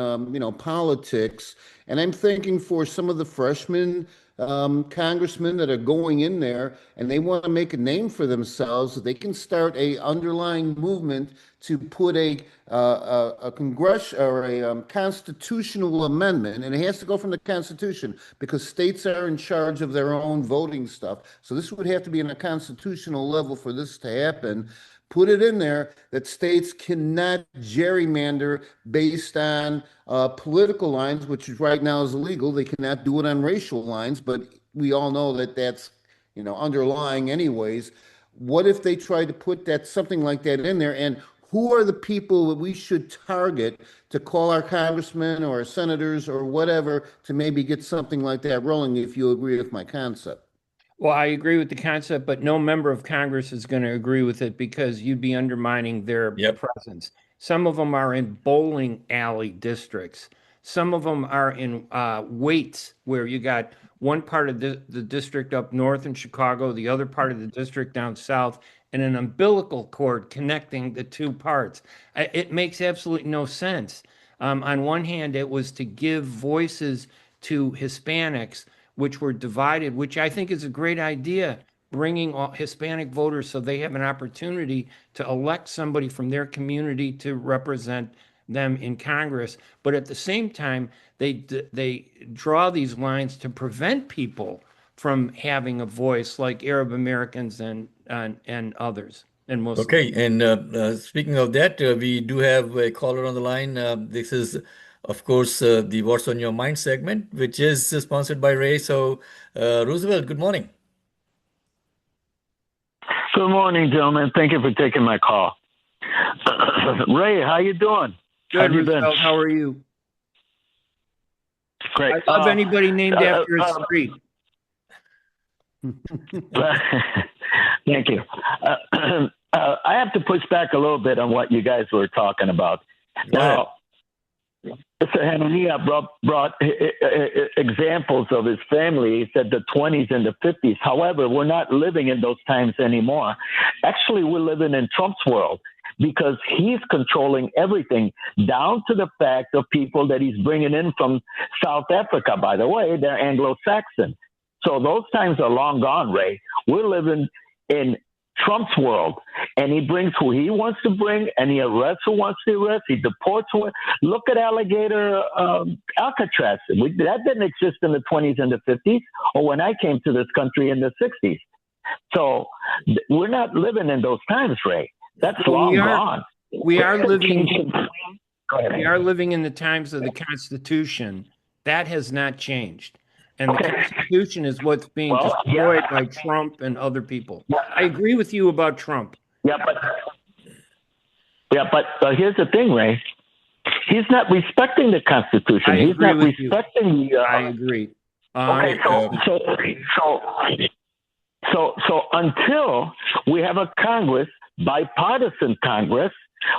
politics, and I'm thinking for some of the freshmen congressmen that are going in there and they want to make a name for themselves, they can start a underlying movement to put a constitutional amendment, and it has to go from the Constitution because states are in charge of their own voting stuff. So this would have to be on a constitutional level for this to happen. Put it in there that states cannot gerrymander based on political lines, which right now is illegal. They cannot do it on racial lines, but we all know that that's, underlying anyways. What if they tried to put something like that in there? And who are the people that we should target to call our congressmen or our senators or whatever to maybe get something like that rolling, if you agree with my concept? Well, I agree with the concept, but no member of Congress is going to agree with it because you'd be undermining their presence. Some of them are in bowling alley districts. Some of them are in Waits, where you got one part of the district up north in Chicago, the other part of the district down south, and an umbilical cord connecting the two parts. It makes absolutely no sense. On one hand, it was to give voices to Hispanics, which were divided, which I think is a great idea, bringing all Hispanic voters so they have an opportunity to elect somebody from their community to represent them in Congress. But at the same time, they draw these lines to prevent people from having a voice, like Arab Americans and others. And Muslims. Okay, and speaking of that, we do have a caller on the line. This is, of course, the What's on Your Mind segment, which is sponsored by Ray. So, Roosevelt, good morning. Good morning, gentlemen. Thank you for taking my call. Ray, how you doing? Good, How have you been? Roosevelt. How are you? Great. I love anybody named after a street. Thank you. I have to push back a little bit on what you guys were talking about. Now, Mr. Hanania brought examples of his family. He said the 20s and the 50s. However, we're not living in those times anymore. Actually, we're living in Trump's world because he's controlling everything down to the fact of people that he's bringing in from South Africa. By the way, they're Anglo-Saxon. So those times are long gone, Ray. We're living in Trump's world, and he brings who he wants to bring, and he arrests who wants to arrest. He deports who. Look at Alligator Alcatraz. That didn't exist in the 20s and the 50s, or when I came to this country in the 60s. So we're not living in those times, Ray. That's long gone. We are living in the times of the Constitution. That has not changed. And the Constitution is what's being destroyed by Trump and other people. I agree with you about Trump. But here's the thing, Ray. He's not respecting the Constitution. He's not respecting the. I agree. Okay, so until we have a Congress, bipartisan Congress,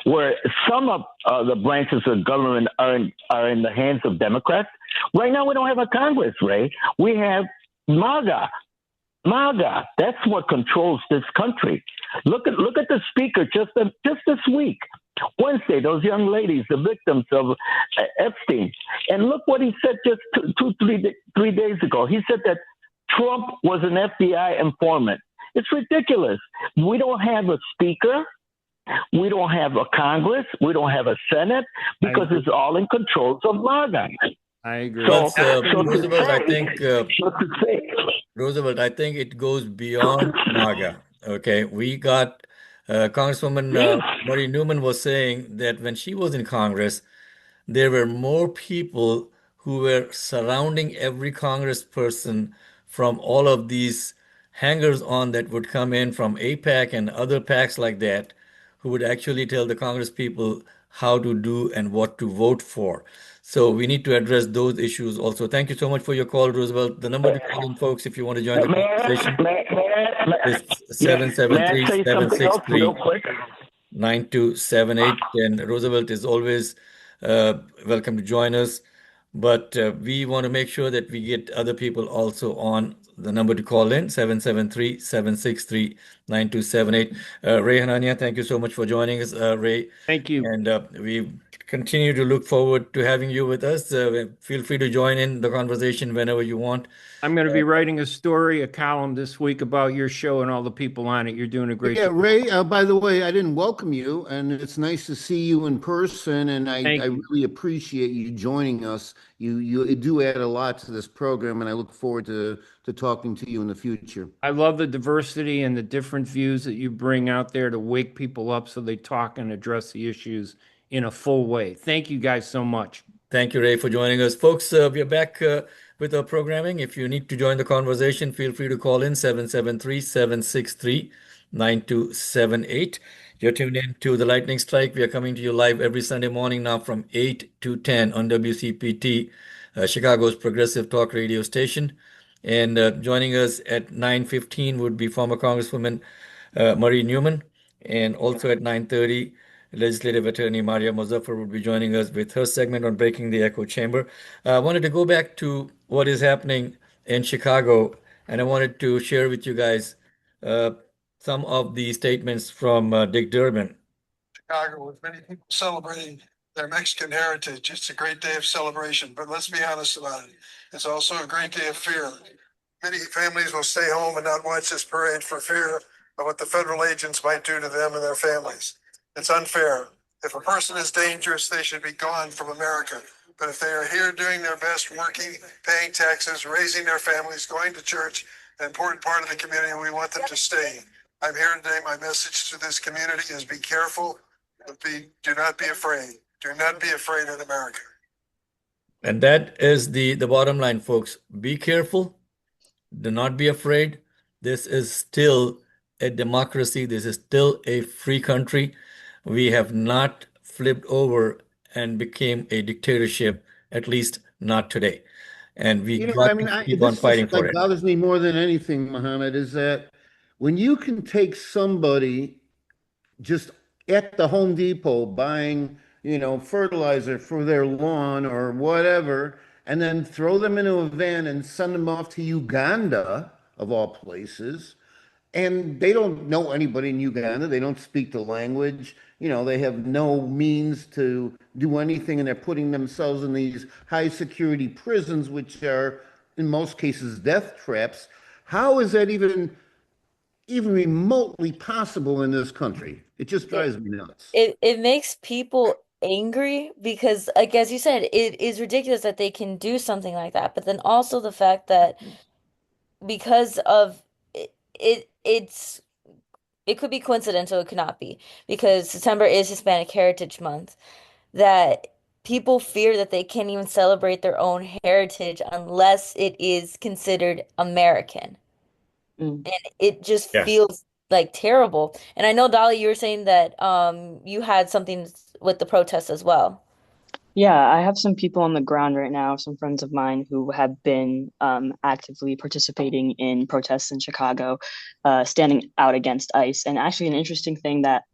where some of the branches of government are in the hands of Democrats. Right now, we don't have a Congress, Ray. We have MAGA. MAGA. That's what controls this country. Look at the speaker just this week, Wednesday. Those young ladies, the victims of Epstein, and look what he said just 3 days ago. He said that Trump was an FBI informant. It's ridiculous. We don't have a speaker. We don't have a Congress. We don't have a Senate because it's all in controls of MAGA. I agree. Roosevelt, I think it goes beyond MAGA. Okay, we got Congresswoman Marie Newman was saying that when she was in Congress, there were more people who were surrounding every congressperson from all of these hangers-on that would come in from AIPAC and other PACs like that, who would actually tell the Congress people how to do and what to vote for. So we need to address those issues also. Thank you so much for your call, Roosevelt. The number to call in, folks, if you want to join the conversation is 773-763-9278. And Roosevelt is always welcome to join us. But we want to make sure that we get other people also on. The number to call in, 773-763-9278. Ray Hanania, thank you so much for joining us, Ray. Thank you. And we continue to look forward to having you with us. Feel free to join in the conversation whenever you want. I'm going to be writing a column this week about your show and all the people on it. You're doing a great job. Ray, by the way, I didn't welcome you, and it's nice to see you in person, and I really appreciate you joining us. You do add a lot to this program, and I look forward to talking to you in the future. I love the diversity and the different views that you bring out there to wake people up so they talk and address the issues in a full way. Thank you guys so much. Thank you, Ray, for joining us. Folks, we are back with our programming. If you need to join the conversation, feel free to call in 773-763-9278. You're tuned in to the Lightning Strike. We are coming to you live every Sunday morning now from 8 to 10 on WCPT, Chicago's progressive talk radio station. And joining us at 9:15 would be former Congresswoman Marie Newman. And also at 9:30, Legislative Attorney Maria Muzaffar will be joining us with her segment on breaking the echo chamber. I wanted to go back to what is happening in Chicago, and I wanted to share with you guys some of the statements from Dick Durbin. Chicago, with many people celebrating their Mexican heritage. It's a great day of celebration, but let's be honest about it. It's also a great day of fear. Many families will stay home and not watch this parade for fear of what the federal agents might do to them and their families. It's unfair. If a person is dangerous, they should be gone from America. But if they are here doing their best, working, paying taxes, raising their families, going to church, an important part of the community, we want them to stay. I'm here today. My message to this community is be careful, but do not be afraid. Do not be afraid in America. And that is the bottom line, folks. Be careful. Do not be afraid. This is still a democracy. This is still a free country. we have not flipped over and became a dictatorship, at least not today. And we got to keep on This fighting just for like it. bothers me more than anything, Mohammed, is that when you can take somebody just at the Home Depot buying, fertilizer for their lawn or whatever, and then throw them into a van and send them off to Uganda, of all places, and they don't know anybody in Uganda. They don't speak the language. They have no means to do anything, and they're putting themselves in these high security prisons, which are, in most cases, death traps. How is that even remotely possible in this country? It just drives me nuts. It makes people angry because, like as you said, it is ridiculous that they can do something like that. But then also the fact that because of it's it could be coincidental, it could not be, because September is Hispanic Heritage Month, that people fear that they can't even celebrate their own heritage unless it is considered American. And it just Yeah. feels like terrible. And I know, Dolly, you were saying that you had something with the protests as well. Yeah, I have some people on the ground right now, some friends of mine who have been actively participating in protests in Chicago, standing out against ICE. And actually, an interesting thing that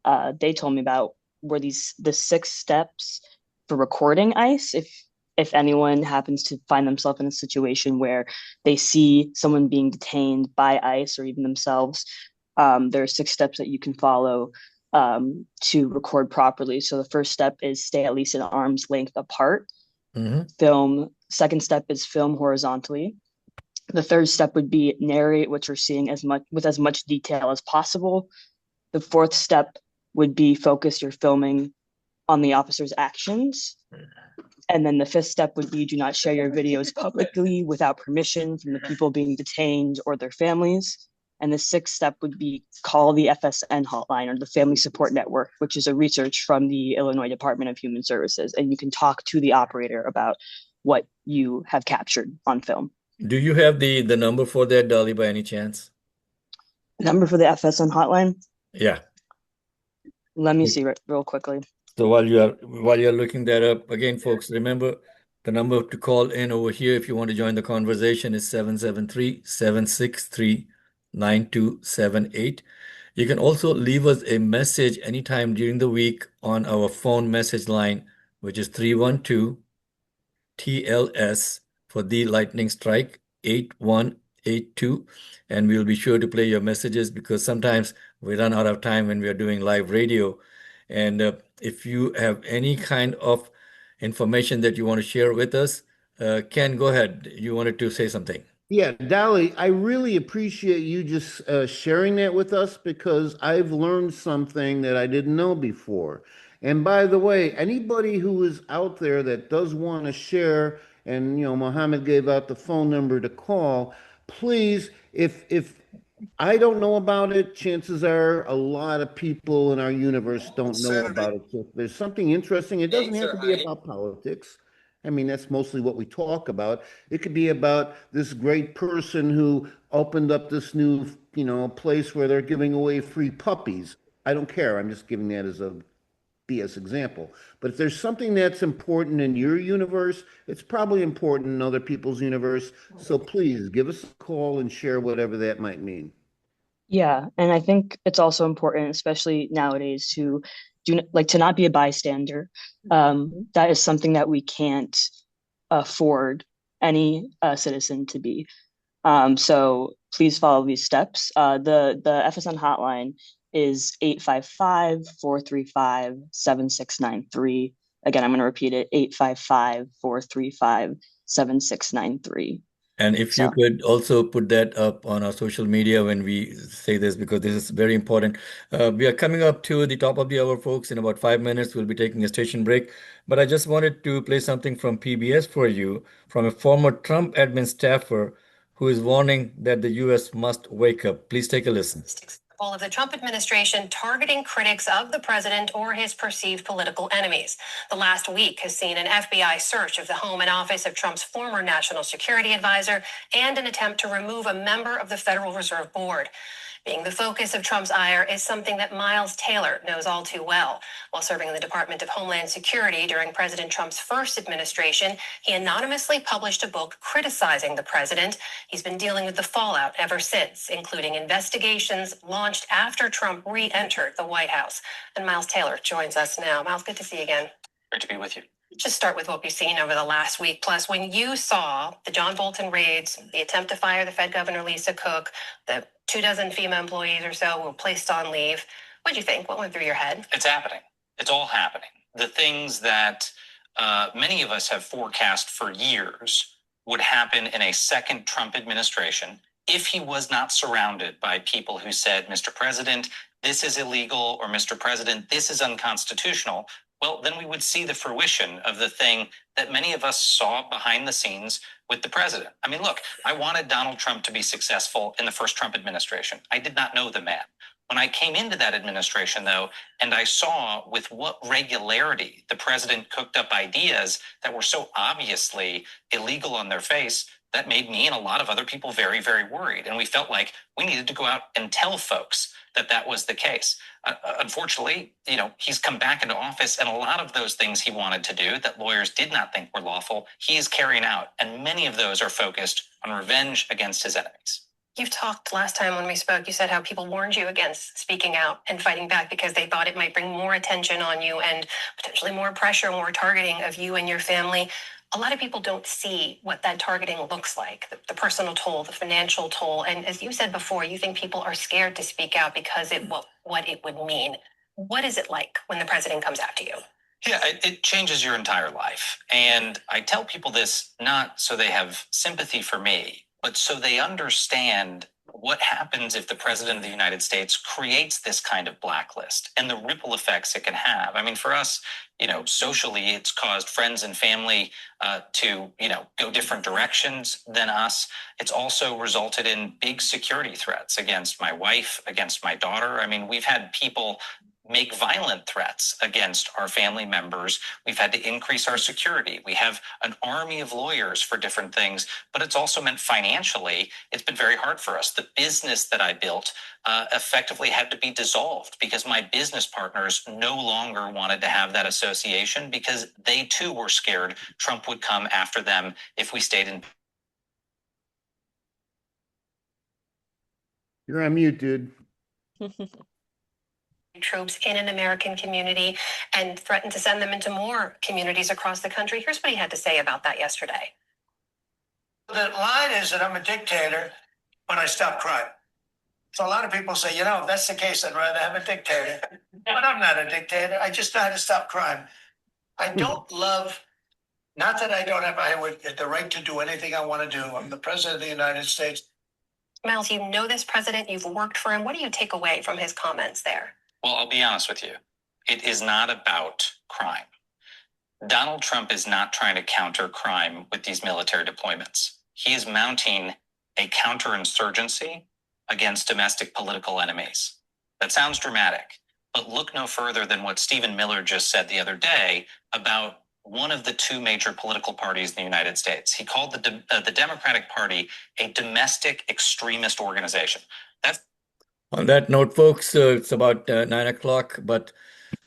they told me about were the 6 steps for recording ICE. If anyone happens to find themselves in a situation where they see someone being detained by ICE or even themselves, there are 6 steps that you can follow to record properly. So the first step is stay at least an arm's length apart. Film. Second step is film horizontally. The third step would be narrate what you're seeing with as much detail as possible. The fourth step would be focus your filming on the officer's actions. And then the fifth step would be do not share your videos publicly without permission from the people being detained or their families. And the sixth step would be call the FSN hotline, or the Family Support Network, which is a research from the Illinois Department of Human Services. And you can talk to the operator about what you have captured on film. Do you have the number for that, Dolly, by any chance? Number for the FSN hotline? Yeah. Let me see real quickly. So while you're looking that up, again, folks, remember the number to call in over here if you want to join the conversation is 773-763-9278. You can also leave us a message anytime during the week on our phone message line, which is 312 TLS for the lightning strike 8182, and we'll be sure to play your messages because sometimes we run out of time when we are doing live radio. And if you have any kind of information that you want to share with us, Ken, go ahead. You wanted to say something. Yeah, Dolly, I really appreciate you just sharing that with us because I've learned something that I didn't know before. And by the way, anybody who is out there that does want to share, and Mohammed gave out the phone number to call, please, if I don't know about it, chances are a lot of people in our universe don't know about it. So if there's something interesting, it doesn't have to be about politics. I mean, that's mostly what we talk about. It could be about this great person who opened up this new, place where they're giving away free puppies. I don't care. I'm just giving that as a BS example. But if there's something that's important in your universe, it's probably important in other people's universe. So please give us a call and share whatever that might mean. Yeah, and I think it's also important, especially nowadays, to not be a bystander. That is something that we can't afford any citizen to be. So please follow these steps. The FSN hotline is 855-435-7693. Again, I'm going to repeat it, 855-435-7693. And if you could also put that up on our social media when we say this, because this is very important. We are coming up to the top of the hour, folks. In about 5 minutes, we'll be taking a station break. But I just wanted to play something from PBS for you, from a former Trump admin staffer who is warning that the U.S. must wake up. Please take a listen. Of the Trump administration targeting critics of the president or his perceived political enemies. The last week has seen an FBI search of the home and office of Trump's former national security advisor and an attempt to remove a member of the Federal Reserve Board. Being the focus of Trump's ire is something that Miles Taylor knows all too well. While serving in the Department of Homeland Security during President Trump's first administration, he anonymously published a book criticizing the president. He's been dealing with the fallout ever since, including investigations launched after Trump re-entered the White House. And Miles Taylor joins us now. Miles, good to see you again. Great to be with you. Just start with what we've seen over the last week. Plus, when you saw the John Bolton raids, the attempt to fire the Fed Governor Lisa Cook, the 24 FEMA employees or so were placed on leave, what did you think? What went through your head? It's happening. It's all happening. The things that many of us have forecast for years would happen in a second Trump administration if he was not surrounded by people who said, Mr. President, this is illegal, or Mr. President, this is unconstitutional. Well, then we would see the fruition of the thing that many of us saw behind the scenes with the president. I mean, look, I wanted Donald Trump to be successful in the first Trump administration. I did not know the man. When I came into that administration, though, and I saw with what regularity the president cooked up ideas that were so obviously illegal on their face, that made me and a lot of other people very, very worried. And we felt like we needed to go out and tell folks that that was the case. Unfortunately, he's come back into office, and a lot of those things he wanted to do that lawyers did not think were lawful, he is carrying out. And many of those are focused on revenge against his enemies. You've talked last time when we spoke, you said how people warned you against speaking out and fighting back because they thought it might bring more attention on you and potentially more pressure, more targeting of you and your family. A lot of people don't see what that targeting looks like, the personal toll, the financial toll. And as you said before, you think people are scared to speak out because what it would mean. What is it like when the president comes after you? Yeah, it changes your entire life. And I tell people this not so they have sympathy for me, but so they understand what happens if the president of the United States creates this kind of blacklist and the ripple effects it can have. I mean, for us, socially, it's caused friends and family to, go different directions than us. It's also resulted in big security threats against my wife, against my daughter. I mean, we've had people make violent threats against our family members. We've had to increase our security. We have an army of lawyers for different things, but it's also meant financially, it's been very hard for us. The business that I built effectively had to be dissolved because my business partners no longer wanted to have that association because they too were scared Trump would come after them if we stayed in. You're on mute, dude. Troops in an American community and threatened to send them into more communities across the country. Here's what he had to say about that yesterday. The line is that I'm a dictator when I stop crime. So a lot of people say, if that's the case, I'd rather have a dictator. But I'm not a dictator. I just know how to stop crime. I don't love, not that I don't have the right to do anything I want to do. I'm the president of the United States. Miles, you know this president. You've worked for him. What do you take away from his comments there? Well, I'll be honest with you. It is not about crime. Donald Trump is not trying to counter crime with these military deployments. He is mounting a counterinsurgency against domestic political enemies. That sounds dramatic, but look no further than what Stephen Miller just said the other day about one of the two major political parties in the United States. He called the Democratic Party a domestic extremist organization. On that note, folks, it's about 9 o'clock, but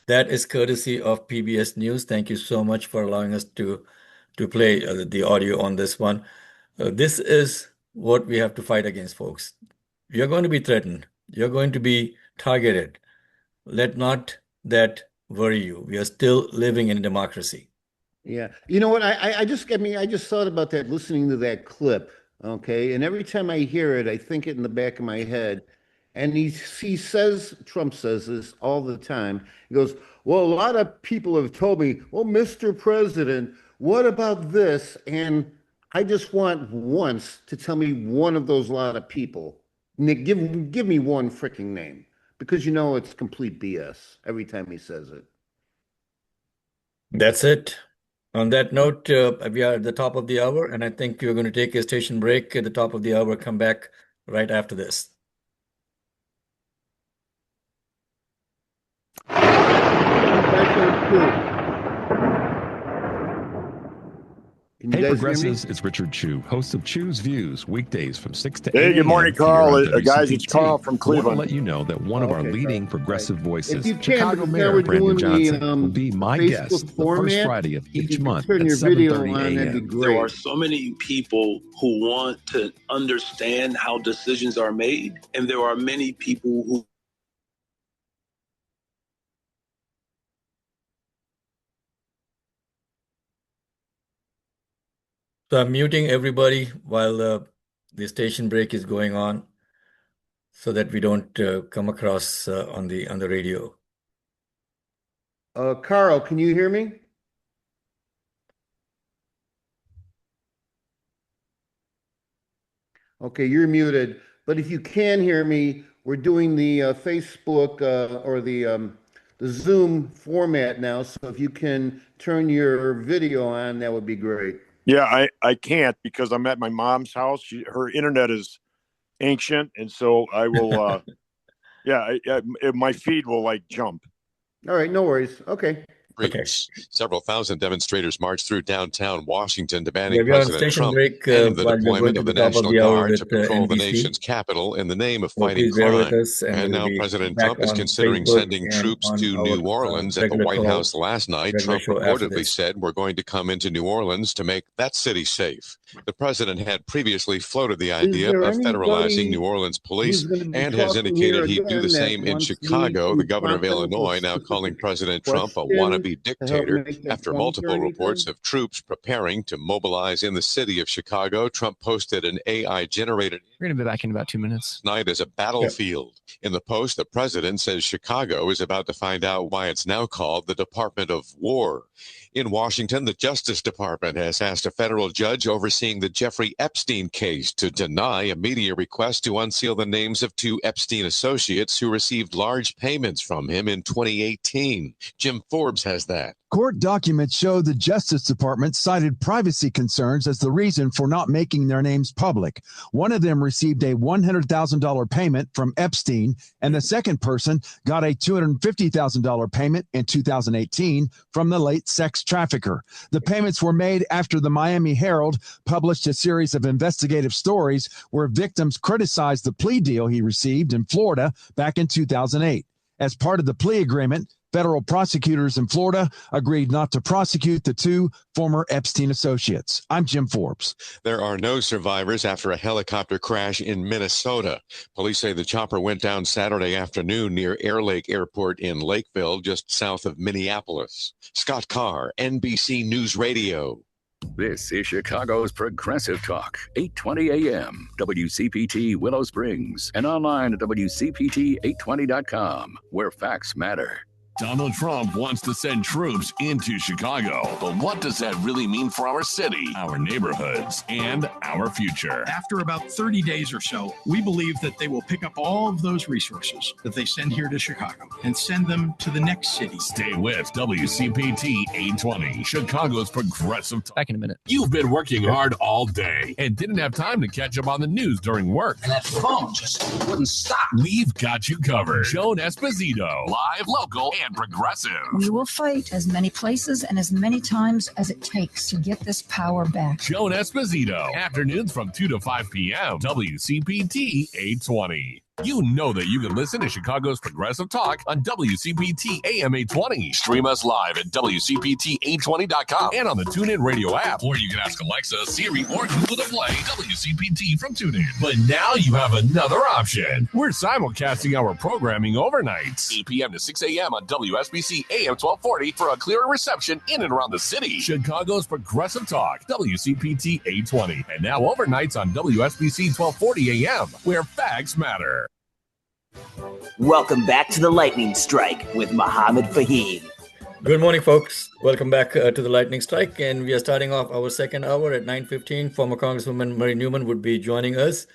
that is courtesy of PBS News. Thank you so much for allowing us to play the audio on this one. This is what we have to fight against, folks. You're going to be threatened. You're going to be targeted. Let not that worry you. We are still living in a democracy. Yeah. You know what? I just thought about that listening to that clip. Okay. And every time I hear it, I think it in the back of my head. And he says, Trump says this all the time. He goes, well, a lot of people have told me, well, Mr. President, what about this? And I just want once to tell me one of those lot of people. Nick, give me one freaking name, because it's complete BS every time he says it. That's it. On that note, we are at the top of the hour, and I think you're going to take a station break at the top of the hour. Come back right after this. Hey, Progressives, it's Richard Chu, host of Chu's Views, weekdays from 6 to 8 Hey, good morning, Carl. here on Guys, it's WCPT. Carl from I want Cleveland. to let you know that one of our Okay, leading Carl. progressive If voices, you can, Chicago because now Mayor we're Brandon doing Johnson, will be my guest Facebook the first format. Friday of If each you can month turn at your video 7:30 on, that'd be a.m. great. There are so many people who want to understand how decisions are made, and there are many people who So I'm muting everybody while the station break is going on, so that we don't come across on the radio. Carl, can you hear me? Okay, you're muted. But if you can hear me, we're doing the Facebook or the Zoom format now. So if you can turn your video on, that would be great. Yeah, I can't because I'm at my mom's house. Her internet is ancient, and so I will. My feed will like jump. All right, no worries. Okay. Several thousand demonstrators marched through downtown Washington Yeah, demanding we're on President station Trump break end the while we're going deployment to of the the top of National the hour Guard with to patrol the NBC. nation's capital in the name of So fighting please bear with crime. us, and And we'll now be President back Trump is on considering Facebook sending and troops on to our New Orleans. At the regular White call, House last night, regular Trump show after reportedly this. said, "We're going to come into New Orleans to make that city safe." The president had previously floated the idea there of federalizing anybody New Orleans who's police going to be and has talking indicated here he'd do the again that same in wants me Chicago. to The governor of prompt them with a Illinois now calling specific President Trump a question wannabe to help dictator make that after point or multiple reports anything? of troops preparing to mobilize in the city of Chicago. Trump posted an AI-generated We're going to be back in about 2 minutes. night as a battlefield. In the post, the president says Chicago is about to find out why it's now called the Department of War. In Washington, the Justice Department has asked a federal judge overseeing the Jeffrey Epstein case to deny a media request to unseal the names of 2 Epstein associates who received large payments from him in 2018. Jim Forbes has that. Court documents show the Justice Department cited privacy concerns as the reason for not making their names public. One of them received a $100,000 payment from Epstein, and the second person got a $250,000 payment in 2018 from the late sex trafficker. The payments were made after the Miami Herald published a series of investigative stories where victims criticized the plea deal he received in Florida back in 2008. As part of the plea agreement, federal prosecutors in Florida agreed not to prosecute the 2 former Epstein associates. I'm Jim Forbes. There are no survivors after a helicopter crash in Minnesota. Police say the chopper went down Saturday afternoon near Air Lake Airport in Lakeville, just south of Minneapolis. Scott Carr, NBC News Radio. This is Chicago's Progressive Talk, 820 AM, WCPT Willow Springs, and online at WCPT820.com, where facts matter. Donald Trump wants to send troops into Chicago. But what does that really mean for our city, our neighborhoods, and our future? After about 30 days or so, we believe that they will pick up all of those resources that they send here to Chicago and send them to the next city. Stay with WCPT 820, Chicago's Progressive Talk. Back in a minute. You've been working hard all day and didn't have time to catch up on the news during work. And that phone just wouldn't stop. We've got you covered. Joan Esposito, live, local, and progressive. We will fight as many places and as many times as it takes to get this power back. Joan Esposito, afternoons from 2 to 5 p.m. WCPT 820. You know that you can listen to Chicago's Progressive Talk on WCPT AM 820. Stream us live at WCPT820.com and on the TuneIn Radio app. Or you can ask Alexa, Siri, or Google to play WCPT from TuneIn. But now you have another option. We're simulcasting our programming overnight, 8 p.m. to 6 a.m. on WSBC AM 1240 for a clearer reception in and around the city. Chicago's Progressive Talk, WCPT 820. And now overnights on WSBC 1240 AM, where facts matter. Welcome back to the Lightning Strike with Mohammed Fahim. Good morning, folks. Welcome back to the Lightning Strike, and we are starting off our second hour at 9:15. Former Congresswoman Marie Newman would be joining us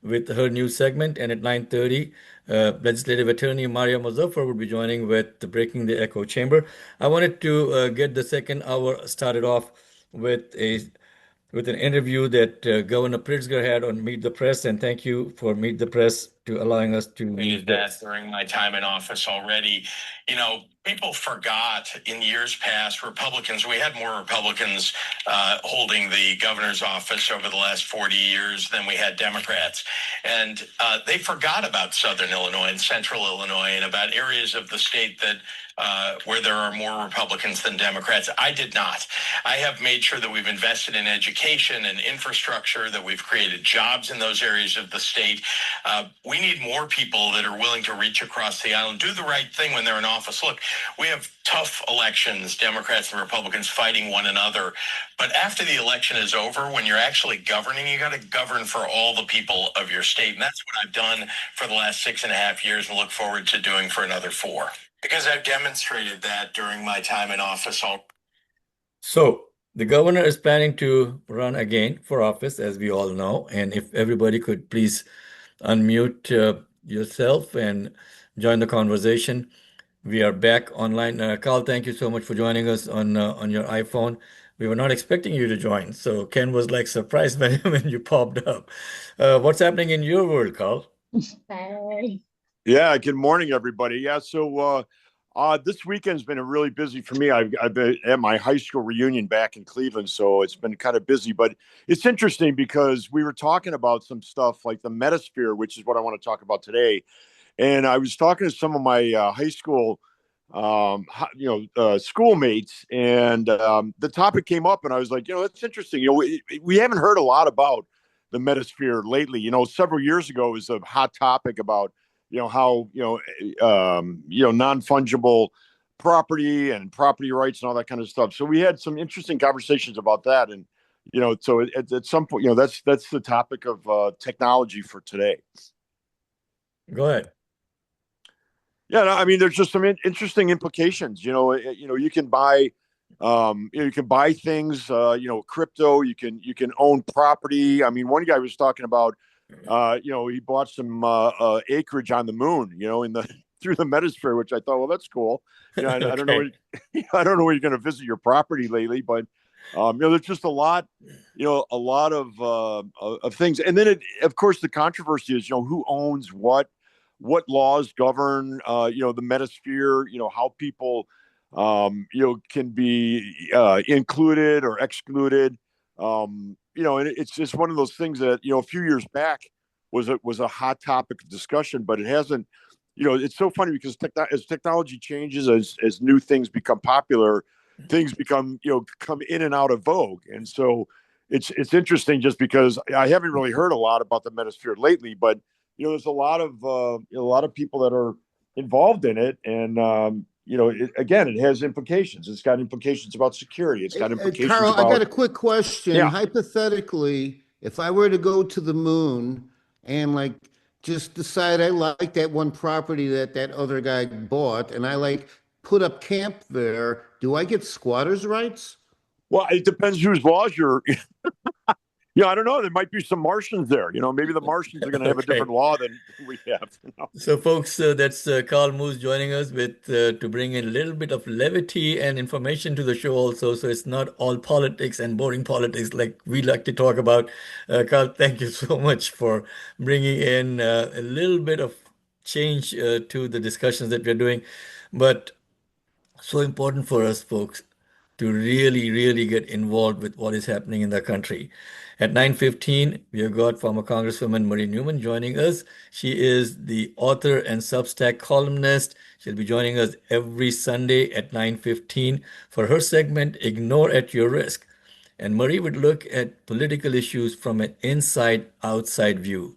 with her news segment, and at 9:30, legislative attorney Maria Muzaffar would be joining with Breaking the Echo Chamber. I wanted to get the second hour started off with an interview that Governor Pritzker had on Meet the Press, and thank you for Meet the Press to allowing us to use that this. during my time in office already. You know, people forgot in years past, we had more Republicans holding the governor's office over the last 40 years than we had Democrats. And they forgot about Southern Illinois and Central Illinois and about areas of the state that where there are more Republicans than Democrats. I did not. I have made sure that we've invested in education and infrastructure, that we've created jobs in those areas of the state. We need more people that are willing to reach across the aisle and do the right thing when they're in office. Look, we have tough elections, Democrats and Republicans fighting one another. But after the election is over, when you're actually governing, you got to govern for all the people of your state. And that's what I've done for the last 6.5 years and look forward to doing for another 4. Because I've demonstrated that during my time in office. So the governor is planning to run again for office, as we all know. And if everybody could please unmute yourself and join the conversation. We are back online. Carl, thank you so much for joining us on your iPhone. We were not expecting you to join, so Ken was like surprised when you popped up. What's happening in your world, Carl? Hey. Yeah, good morning, everybody. Yeah, so this weekend's been really busy for me. I've been at my high school reunion back in Cleveland, so it's been kind of busy. But it's interesting because we were talking about some stuff like the metasphere, which is what I want to talk about today. And I was talking to some of my high school, schoolmates, and the topic came up, and I was like, that's interesting. We haven't heard a lot about the metasphere lately. Several years ago, it was a hot topic about how non-fungible property and property rights and all that kind of stuff. So we had some interesting conversations about that, and so at some point, that's the topic of technology for today. Go ahead. Yeah, no, I mean, there's just some interesting implications. You can buy, things. Crypto. You can own property. I mean, one guy was talking about. He bought some acreage on the moon, through the metasphere, which I thought, well, that's cool. I don't know. I don't know where you're going to visit your property lately, but there's just a lot of things. And then, of course, the controversy is, who owns what laws govern, the metasphere, how people, can be included or excluded. And it's just one of those things that, a few years back was a hot topic of discussion, but it hasn't, it's so funny because as technology changes, as new things become popular, things become, come in and out of vogue. And so it's interesting just because I haven't really heard a lot about the metasphere lately, but, there's a lot of people that are involved in it. And, it has implications. It's got implications about security. It's got implications Carl, about... I got a quick question. Yeah. Hypothetically, if I were to go to the moon and just decide I like that one property that other guy bought, and I put up camp there, do I get squatters' rights? Well, it depends whose laws you're... I don't know. There might be some Martians there. Maybe the Martians are going to have a different law than we have. So, folks, that's Carl Moose joining us with to bring in a little bit of levity and information to the show also. So it's not all politics and boring politics like we like to talk about. Carl, thank you so much for bringing in a little bit of change to the discussions that we're doing. But so important for us, folks, to really, really get involved with what is happening in the country. At 9:15, we have got former Congresswoman Marie Newman joining us. She is the author and Substack columnist. She'll be joining us every Sunday at 9:15 for her segment, Ignore at Your Risk. And Marie would look at political issues from an inside-outside view,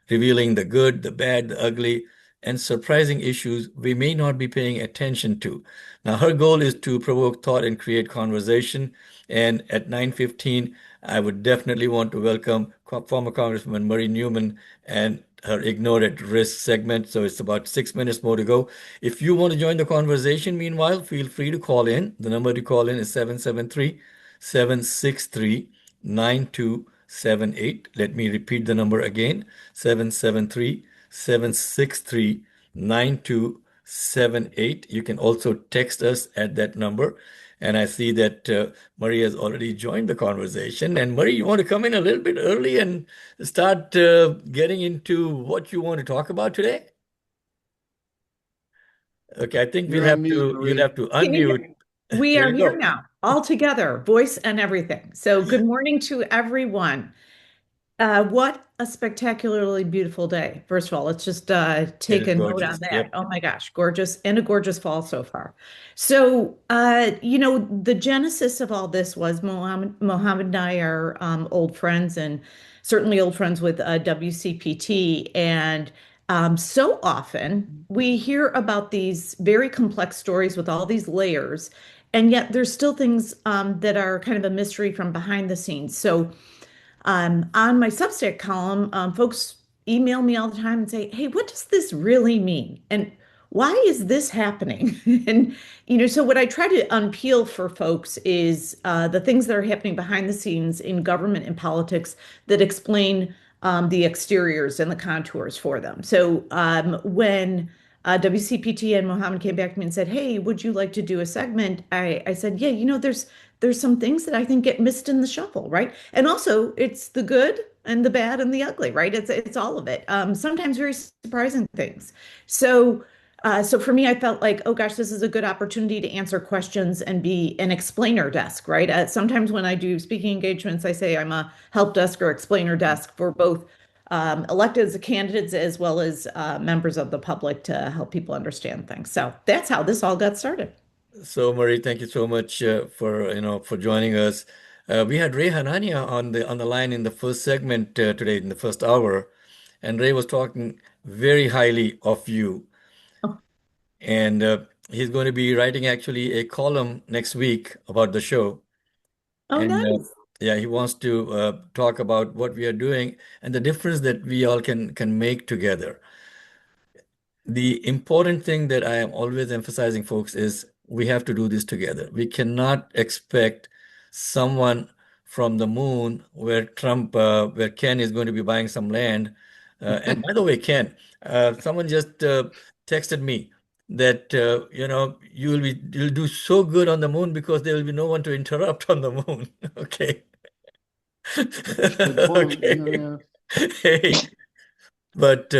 revealing the good, the bad, the ugly, and surprising issues we may not be paying attention to. Now, her goal is to provoke thought and create conversation. And at 9:15, I would definitely want to welcome former Congresswoman Marie Newman and her Ignore at Risk segment. So it's about 6 minutes more to go. If you want to join the conversation, meanwhile, feel free to call in. The number to call in is 773-763-9278. Let me repeat the number again, 773-763-9278. You can also text us at that number. And I see that Murray has already joined the conversation. And Murray, you want to come in a little bit early and start getting into what you want to talk about today? Okay, I think You're on mute, you'll Marie. have to Can you hear unmute. me? We There are you here go. now, all together, voice and everything. So, good morning to everyone. What a spectacularly beautiful day. First of all, let's just It take is a note on gorgeous. that. Yep. Oh my gosh, gorgeous and a gorgeous fall so far. So, the genesis of all this was Mohammed and I are old friends and certainly old friends with WCPT. And so often we hear about these very complex stories with all these layers, and yet there's still things that are kind of a mystery from behind the scenes. So, on my Substack column, folks email me all the time and say, "Hey, what does this really mean? And why is this happening?" And so what I try to unpeel for folks is the things that are happening behind the scenes in government and politics that explain the exteriors and the contours for them. So when WCPT and Mohammed came back to me and said, "Hey, would you like to do a segment?" I said, "Yeah, there's some things that I think get missed in the shuffle, right? And also, it's the good and the bad and the ugly, right? It's all of it. Sometimes very surprising things. So, so for me, I felt like, oh gosh, this is a good opportunity to answer questions and be an explainer desk, right? Sometimes when I do speaking engagements, I say I'm a help desk or explainer desk for both elected as candidates as well as members of the public to help people understand things. So that's how this all got started. So, Murray, thank you so much for joining us. We had Ray Hanania on the line in the first segment today, in the first hour, and Ray was talking very highly of you. And he's going to be writing actually a column next week about the show. Oh, And nice. yeah, he wants to talk about what we are doing and the difference that we all can make together. The important thing that I am always emphasizing, folks, is we have to do this together. We cannot expect someone from the moon where where Ken is going to be buying some land. And by the way, Ken, someone just texted me that you'll do so good on the moon because there will be no one to interrupt on the moon. Okay. Good point. Okay. Yeah. Hey, but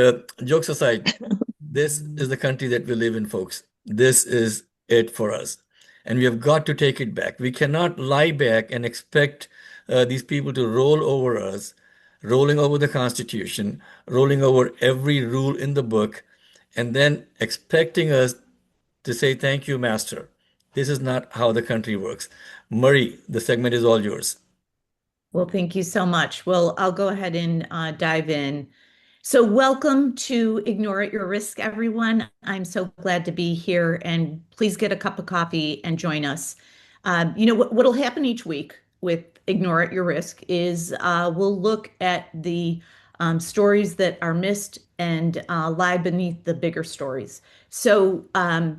jokes aside, this is the country that we live in, folks. This is it for us. And we have got to take it back. We cannot lie back and expect these people to roll over us, rolling over the Constitution, rolling over every rule in the book, and then expecting us to say, "Thank you, Master." This is not how the country works. Murray, the segment is all yours. Well, thank you so much. Well, I'll go ahead and dive in. So, welcome to Ignore at Your Risk, everyone. I'm so glad to be here, and please get a cup of coffee and join us. What'll happen each week with Ignore at Your Risk is we'll look at the stories that are missed and lie beneath the bigger stories. So, I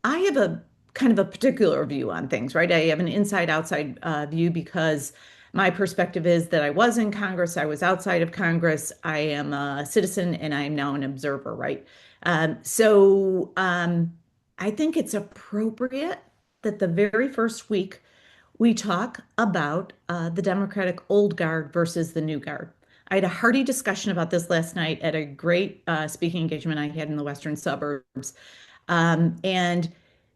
have a kind of a particular view on things, right? I have an inside-outside view because my perspective is that I was in Congress, I was outside of Congress, I am a citizen, and I am now an observer, right? So I think it's appropriate that the very first week we talk about the Democratic old guard versus the new guard. I had a hearty discussion about this last night at a great speaking engagement I had in the Western suburbs. And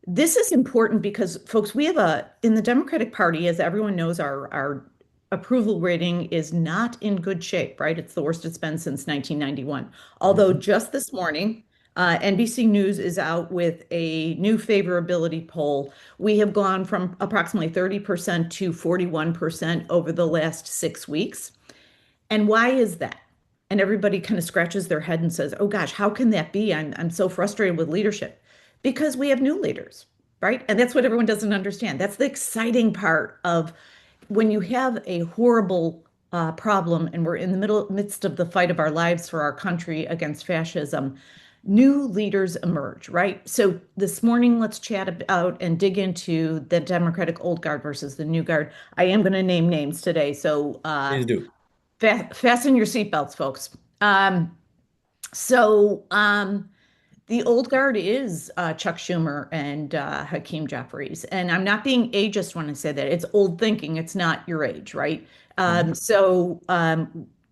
this is important because, folks, in the Democratic Party, as everyone knows, our approval rating is not in good shape, right? It's the worst it's been since 1991. Although just this morning, NBC News is out with a new favorability poll. We have gone from approximately 30% to 41% over the last 6 weeks. And why is that? And everybody kind of scratches their head and says, "Oh gosh, how can that be? I'm so frustrated with leadership." Because we have new leaders, right? And that's what everyone doesn't understand. That's the exciting part of when you have a horrible problem and we're in the midst of the fight of our lives for our country against fascism. New leaders emerge, right? So this morning, let's chat about and dig into the Democratic old guard versus the new guard. I am going to name names today, so Please do. fasten your seatbelts, folks. So The old guard is Chuck Schumer and Hakeem Jeffries. And I'm not being ageist when I say that. It's old thinking. It's not your age, right?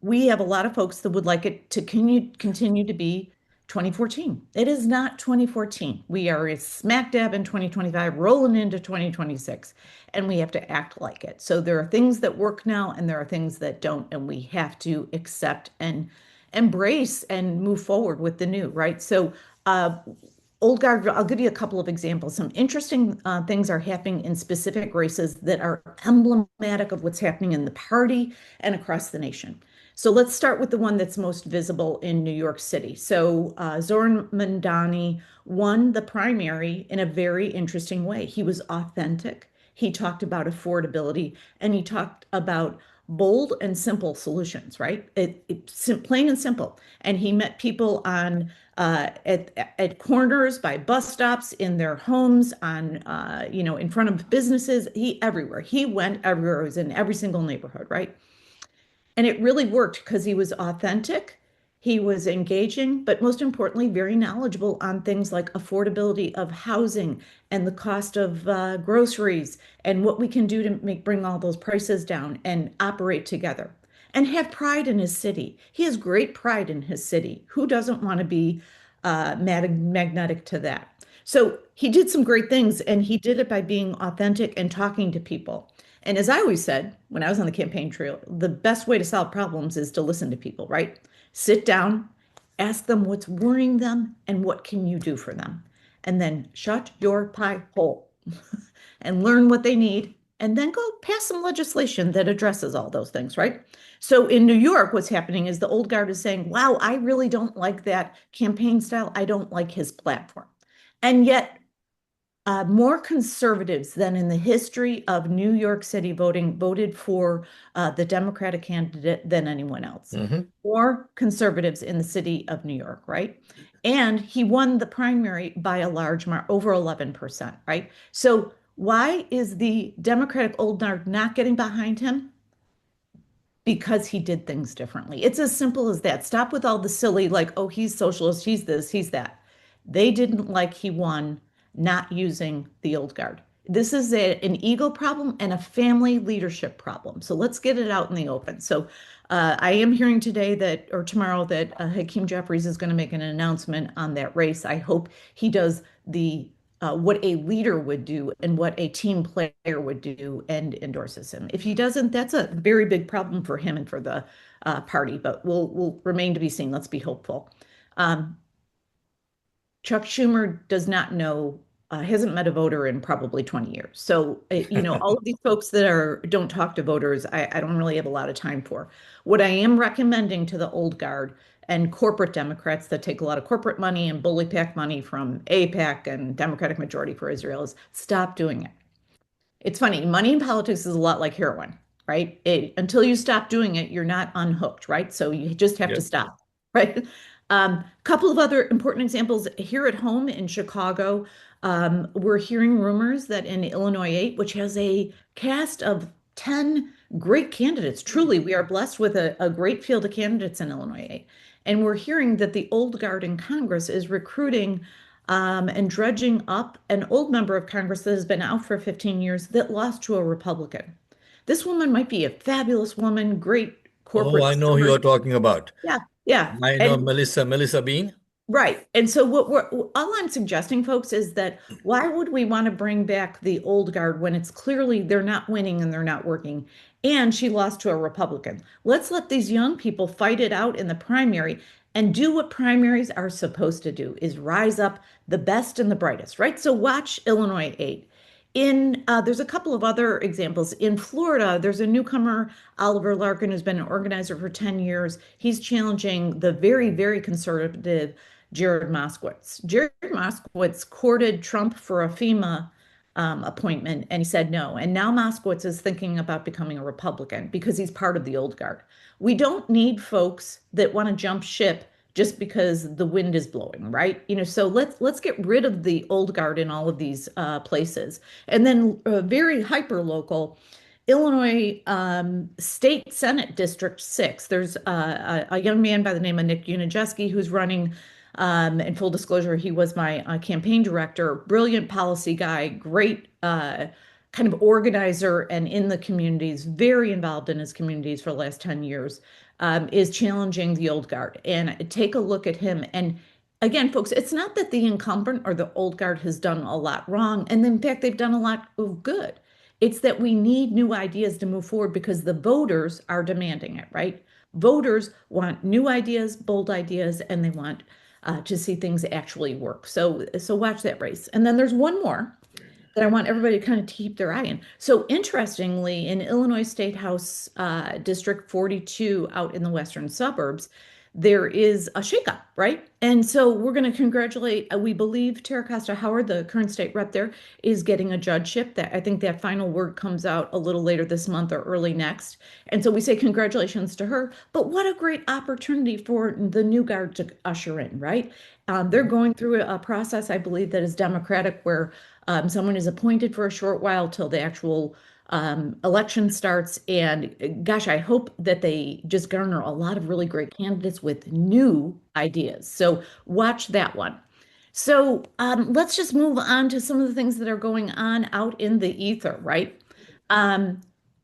We have a lot of folks that would like it to continue to be 2014. It is not 2014. We are smack dab in 2025, rolling into 2026, and we have to act like it. So there are things that work now, and there are things that don't, and we have to accept and embrace and move forward with the new, right? So Old Guard, I'll give you a couple of examples. Some interesting things are happening in specific races that are emblematic of what's happening in the party and across the nation. So let's start with the one that's most visible in New York City. So Zoran Mandani won the primary in a very interesting way. He was authentic. He talked about affordability, and he talked about bold and simple solutions, right? It's plain and simple. And he met people on at corners, by bus stops, in their homes, on in front of businesses. Everywhere. He went everywhere. He was in every single neighborhood, right? And it really worked because he was authentic, he was engaging, but most importantly, very knowledgeable on things like affordability of housing and the cost of groceries and what we can do to bring all those prices down and operate together and have pride in his city. He has great pride in his city. Who doesn't want to be magnetic to that? So he did some great things, and he did it by being authentic and talking to people. And as I always said when I was on the campaign trail, the best way to solve problems is to listen to people, right? Sit down, ask them what's worrying them and what can you do for them. And then shut your pie hole and learn what they need, and then go pass some legislation that addresses all those things, right? So in New York, what's happening is the old guard is saying, wow, I really don't like that campaign style. I don't like his platform. And yet, more conservatives than in the history of New York City voting voted for the Democratic candidate than anyone else. More conservatives in the city of New York, right? And he won the primary by a large margin, over 11%, right? So why is the Democratic old guard not getting behind him? Because he did things differently. It's as simple as that. Stop with all the silly, like, oh, he's socialist, he's this, he's that. They didn't like he won not using the old guard. This is an ego problem and a family leadership problem. So let's get it out in the open. So I am hearing today that, or tomorrow, that Hakeem Jeffries is going to make an announcement on that race. I hope he does the what a leader would do and what a team player would do and endorses him. If he doesn't, that's a very big problem for him and for the party, but we'll remain to be seen. Let's be hopeful. Chuck Schumer does not know, hasn't met a voter in probably 20 years. So, all of these folks that don't talk to voters, I don't really have a lot of time for. What I am recommending to the old guard and corporate Democrats that take a lot of corporate money and bully pack money from AIPAC and Democratic Majority for Israel is stop doing it. It's funny, money in politics is a lot like heroin, right? Until you stop doing it, you're not unhooked, right? So you just have to stop, right? Couple of other important examples here at home in Chicago. We're hearing rumors that in Illinois 8, which has a cast of 10 great candidates, truly, we are blessed with a great field of candidates in Illinois 8. And we're hearing that the old guard in Congress is recruiting and dredging up an old member of Congress that has been out for 15 years that lost to a Republican. This woman might be a fabulous woman, great corporate. Oh, I know who you're talking about. Yeah. I know Melissa Bean. Right. And so all I'm suggesting, folks, is that why would we want to bring back the old guard when it's clearly they're not winning and they're not working? And she lost to a Republican. Let's let these young people fight it out in the primary and do what primaries are supposed to do, is rise up the best and the brightest, right? So watch Illinois 8. There's a couple of other examples. In Florida, there's a newcomer, Oliver Larkin, who's been an organizer for 10 years. He's challenging the very, very conservative Jared Moskowitz. Jared Moskowitz courted Trump for a FEMA appointment, and he said no. And now Moskowitz is thinking about becoming a Republican because he's part of the old guard. We don't need folks that want to jump ship just because the wind is blowing, right? So let's get rid of the old guard in all of these places. And then very hyper local, Illinois State Senate District 6. There's a young man by the name of Nick Unijeski who's running And full disclosure, he was my campaign director, brilliant policy guy, great kind of organizer and in the communities, very involved in his communities for the last 10 years, is challenging the old guard. And take a look at him. And again, folks, it's not that the incumbent or the old guard has done a lot wrong. And in fact, they've done a lot of good. It's that we need new ideas to move forward because the voters are demanding it, right? Voters want new ideas, bold ideas, and they want to see things actually work. So watch that race. And then there's one more that I want everybody to kind of keep their eye in. So interestingly, in Illinois State House District 42 out in the western suburbs, there is a shakeup, right? And so we're going to congratulate, we believe Tara Costa Howard, the current state rep there, is getting a judgeship. That I think that final word comes out a little later this month or early next. And so we say congratulations to her. But what a great opportunity for the new guard to usher in, right? They're going through a process, I believe, that is democratic, where someone is appointed for a short while till the actual election starts. And gosh, I hope that they just garner a lot of really great candidates with new ideas. So watch that one. So let's just move on to some of the things that are going on out in the ether, right?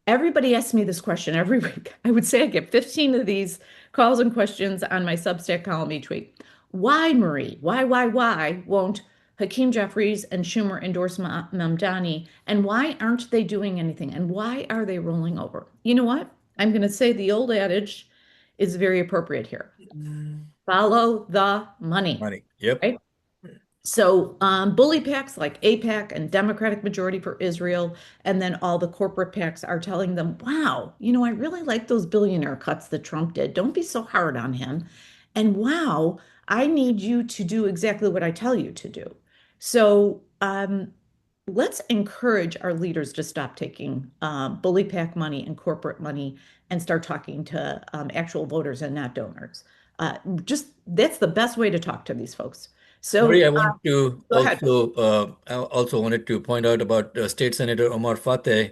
Everybody asks me this question every week. I would say I get 15 of these calls and questions on my Substack column each week. Why, Marie? Why won't Hakeem Jeffries and Schumer endorse Mamdani? And why aren't they doing anything? And why are they rolling over? You know what? I'm going to say the old adage is very appropriate here. Follow the money. Money. Yep. Right? So bully PACs like AIPAC and Democratic Majority for Israel, and then all the corporate PACs are telling them, wow, I really like those billionaire cuts that Trump did. Don't be so hard on him. And wow, I need you to do exactly what I tell you to do. So let's encourage our leaders to stop taking bully PAC money and corporate money and start talking to actual voters and not donors. Just that's the best way to talk to these folks. So Marie, I want to go ahead. I also wanted to point out about State Senator Omar Fateh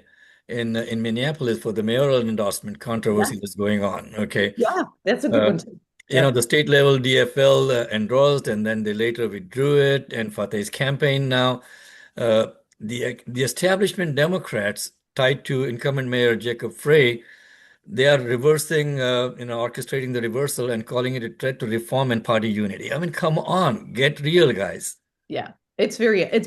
in Minneapolis for the mayoral endorsement controversy that's going on. Okay. Yeah, that's a good one too. The state level DFL endorsed, and then they later withdrew it. And Fateh's campaign now, the establishment Democrats tied to incumbent Mayor Jacob Frey, they are reversing, orchestrating the reversal and calling it a threat to reform and party unity. I mean, come on, get real, guys. Yeah, it's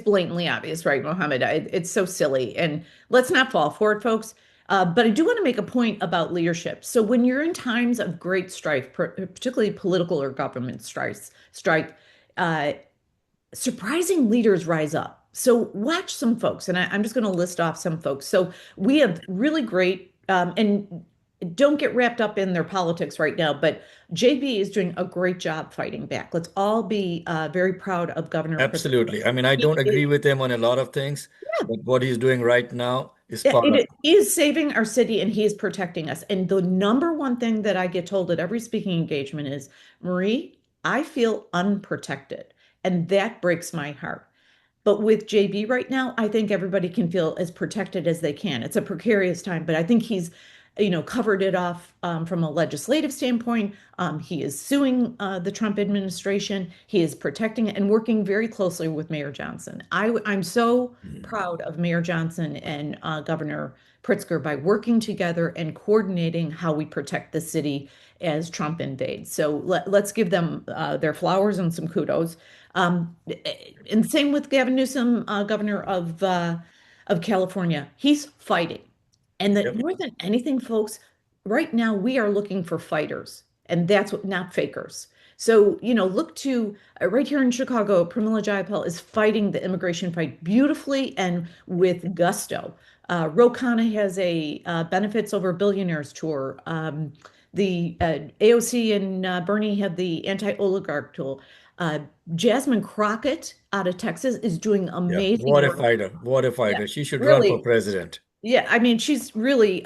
blatantly obvious, right, Mohammed? It's so silly, and let's not fall for it, folks. But I do want to make a point about leadership. So when you're in times of great strife, particularly political or government strife, surprising leaders rise up. So watch some folks, and I'm just going to list off some folks. So we have really great, and don't get wrapped up in their politics right now, but JB is doing a great job fighting back. Let's all be very proud of Governor Pritzker. Absolutely. I mean, I don't agree with him on a lot of things, but what he's doing right now is part of it. He is saving our city and he is protecting us. And the number one thing that I get told at every speaking engagement is, Marie, I feel unprotected. And that breaks my heart. But with JB right now, I think everybody can feel as protected as they can. It's a precarious time, but I think he's covered it off from a legislative standpoint. He is suing the Trump administration. He is protecting it and working very closely with Mayor Johnson. I'm so proud of Mayor Johnson and Governor Pritzker by working together and coordinating how we protect the city as Trump invades. So let's give them their flowers and some kudos. And same with Gavin Newsom, governor of California. He's fighting. And that more than anything, folks, right now we are looking for fighters, and that's what, not fakers. So, look to right here in Chicago, Pramila Jayapal is fighting the immigration fight beautifully and with gusto. Ro Khanna has a benefits over billionaires tour. The AOC and Bernie have the anti-oligarch tool. Jasmine Crockett out of Texas is doing amazing work. What a fighter. Yeah, she should really, run for president. Yeah, I mean, she's really,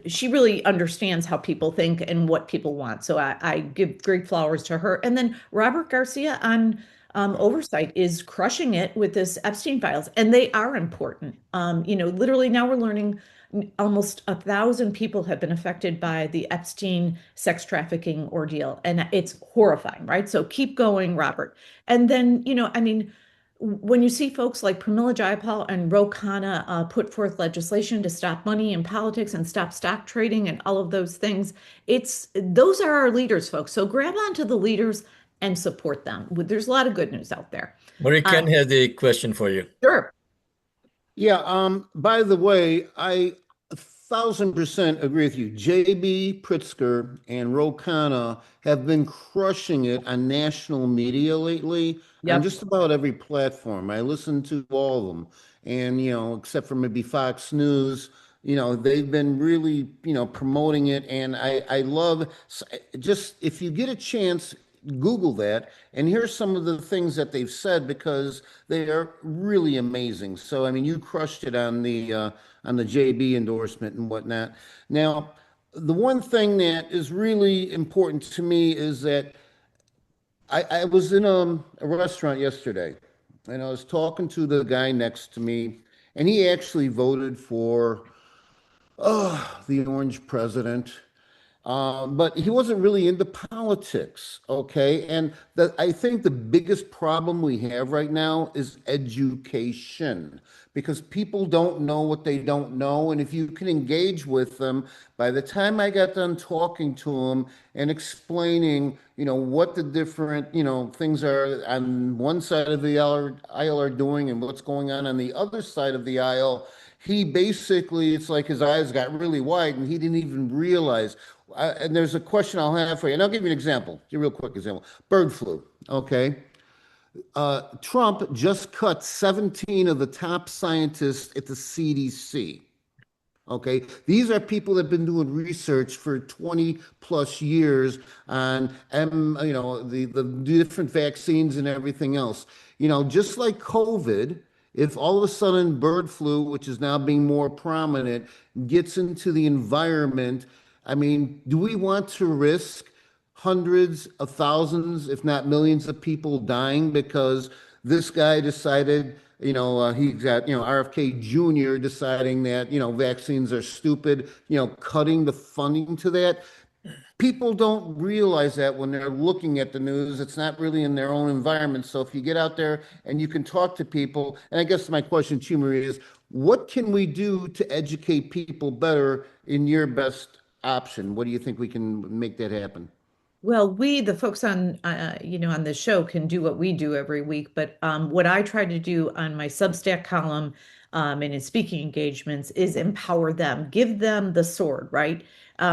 she really understands how people think and what people want. So I give great flowers to her. And then Robert Garcia on oversight is crushing it with this Epstein files, and they are important. Literally now we're learning almost 1,000 people have been affected by the Epstein sex trafficking ordeal, and it's horrifying, right? So keep going, Robert. And then, I mean, when you see folks like Pramila Jayapal and Ro Khanna put forth legislation to stop money in politics and stop stock trading and all of those things, those are our leaders, folks. So grab onto the leaders and support them. There's a lot of good news out there. Marie, Ken has a question for you. Sure. Yeah, by the way, I 1,000% agree with you. JB Pritzker and Ro Khanna have been crushing it on national media lately on just about every platform. I listen to all of them. And, except for maybe Fox News, they've been really, promoting it. And I love just if you get a chance, Google that, and here's some of the things that they've said because they are really amazing. So, I mean, you crushed it on the JB endorsement and whatnot. Now, the one thing that is really important to me is that I was in a restaurant yesterday, and I was talking to the guy next to me, and he actually voted for the orange president. But he wasn't really into politics, okay? And I think the biggest problem we have right now is education because people don't know what they don't know. And if you can engage with them, by the time I got done talking to them and explaining, what the different, things are on one side of the aisle are doing and what's going on the other side of the aisle, he basically, it's like his eyes got really wide and he didn't even realize. And there's a question I'll have for you, and I'll give you an example, a real quick example. Bird flu, okay? Trump just cut 17 of the top scientists at the CDC. Okay, these are people that have been doing research for 20 plus years on the different vaccines and everything else. Just like COVID, if all of a sudden bird flu, which is now being more prominent, gets into the environment, I mean, do we want to risk hundreds of thousands, if not millions of people dying because this guy decided, he got, RFK Jr. deciding that, vaccines are stupid, cutting the funding to that. People don't realize that when they're looking at the news. It's not really in their own environment. So if you get out there and you can talk to people, and I guess my question to you, Maria, is what can we do to educate people better in your best option? What do you think we can make that happen? Well, the folks on, on the show can do what we do every week, but what I try to do on my Substack column and in speaking engagements is empower them, give them the sword, right?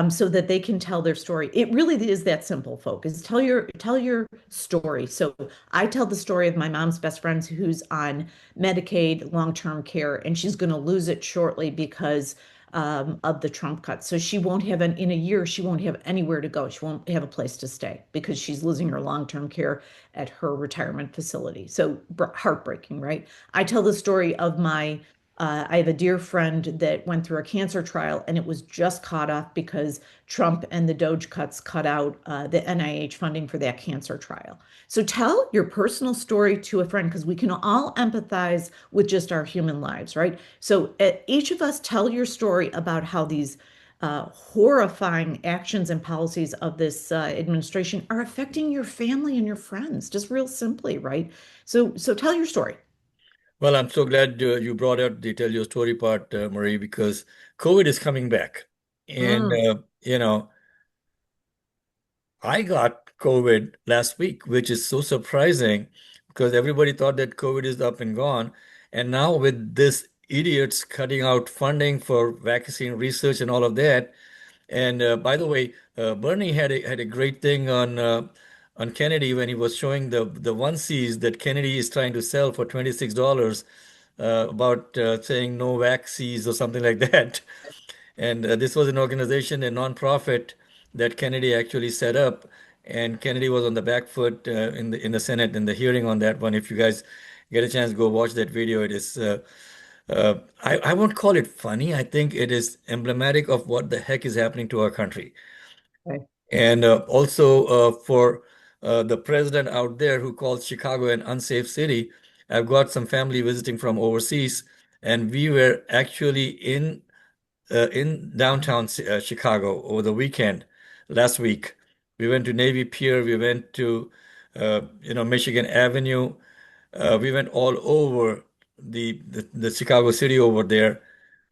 So that they can tell their story. It really is that simple, folks. Is tell your story. So I tell the story of my mom's best friend who's on Medicaid long-term care, and she's going to lose it shortly because of the Trump cuts. So she won't have in a year, she won't have anywhere to go. She won't have a place to stay because she's losing her long-term care at her retirement facility. So heartbreaking, right? I tell the story of I have a dear friend that went through a cancer trial and it was just caught off because Trump and the Doge cuts cut out the NIH funding for that cancer trial. So tell your personal story to a friend because we can all empathize with just our human lives, right? So each of us tell your story about how these horrifying actions and policies of this administration are affecting your family and your friends, just real simply, right? So tell your story. Well, I'm so glad you brought out the tell your story part, Marie, because COVID is coming back. And, I got COVID last week, which is so surprising because everybody thought that COVID is up and gone. And now with this idiots cutting out funding for vaccine research and all of that. And by the way, Bernie had a great thing on Kennedy when he was showing the onesies that Kennedy is trying to sell for $26 about saying no vaccines or something like that. And this was an organization, a nonprofit that Kennedy actually set up. And Kennedy was on the back foot in the Senate in the hearing on that one. If you guys get a chance, go watch that video. It is I won't call it funny. I think it is emblematic of what the heck is happening to our country. Okay. And also for the president out there who calls Chicago an unsafe city, I've got some family visiting from overseas, and we were actually in in downtown Chicago over the weekend, last week. We went to Navy Pier, we went to Michigan Avenue. We went all over the Chicago city over there.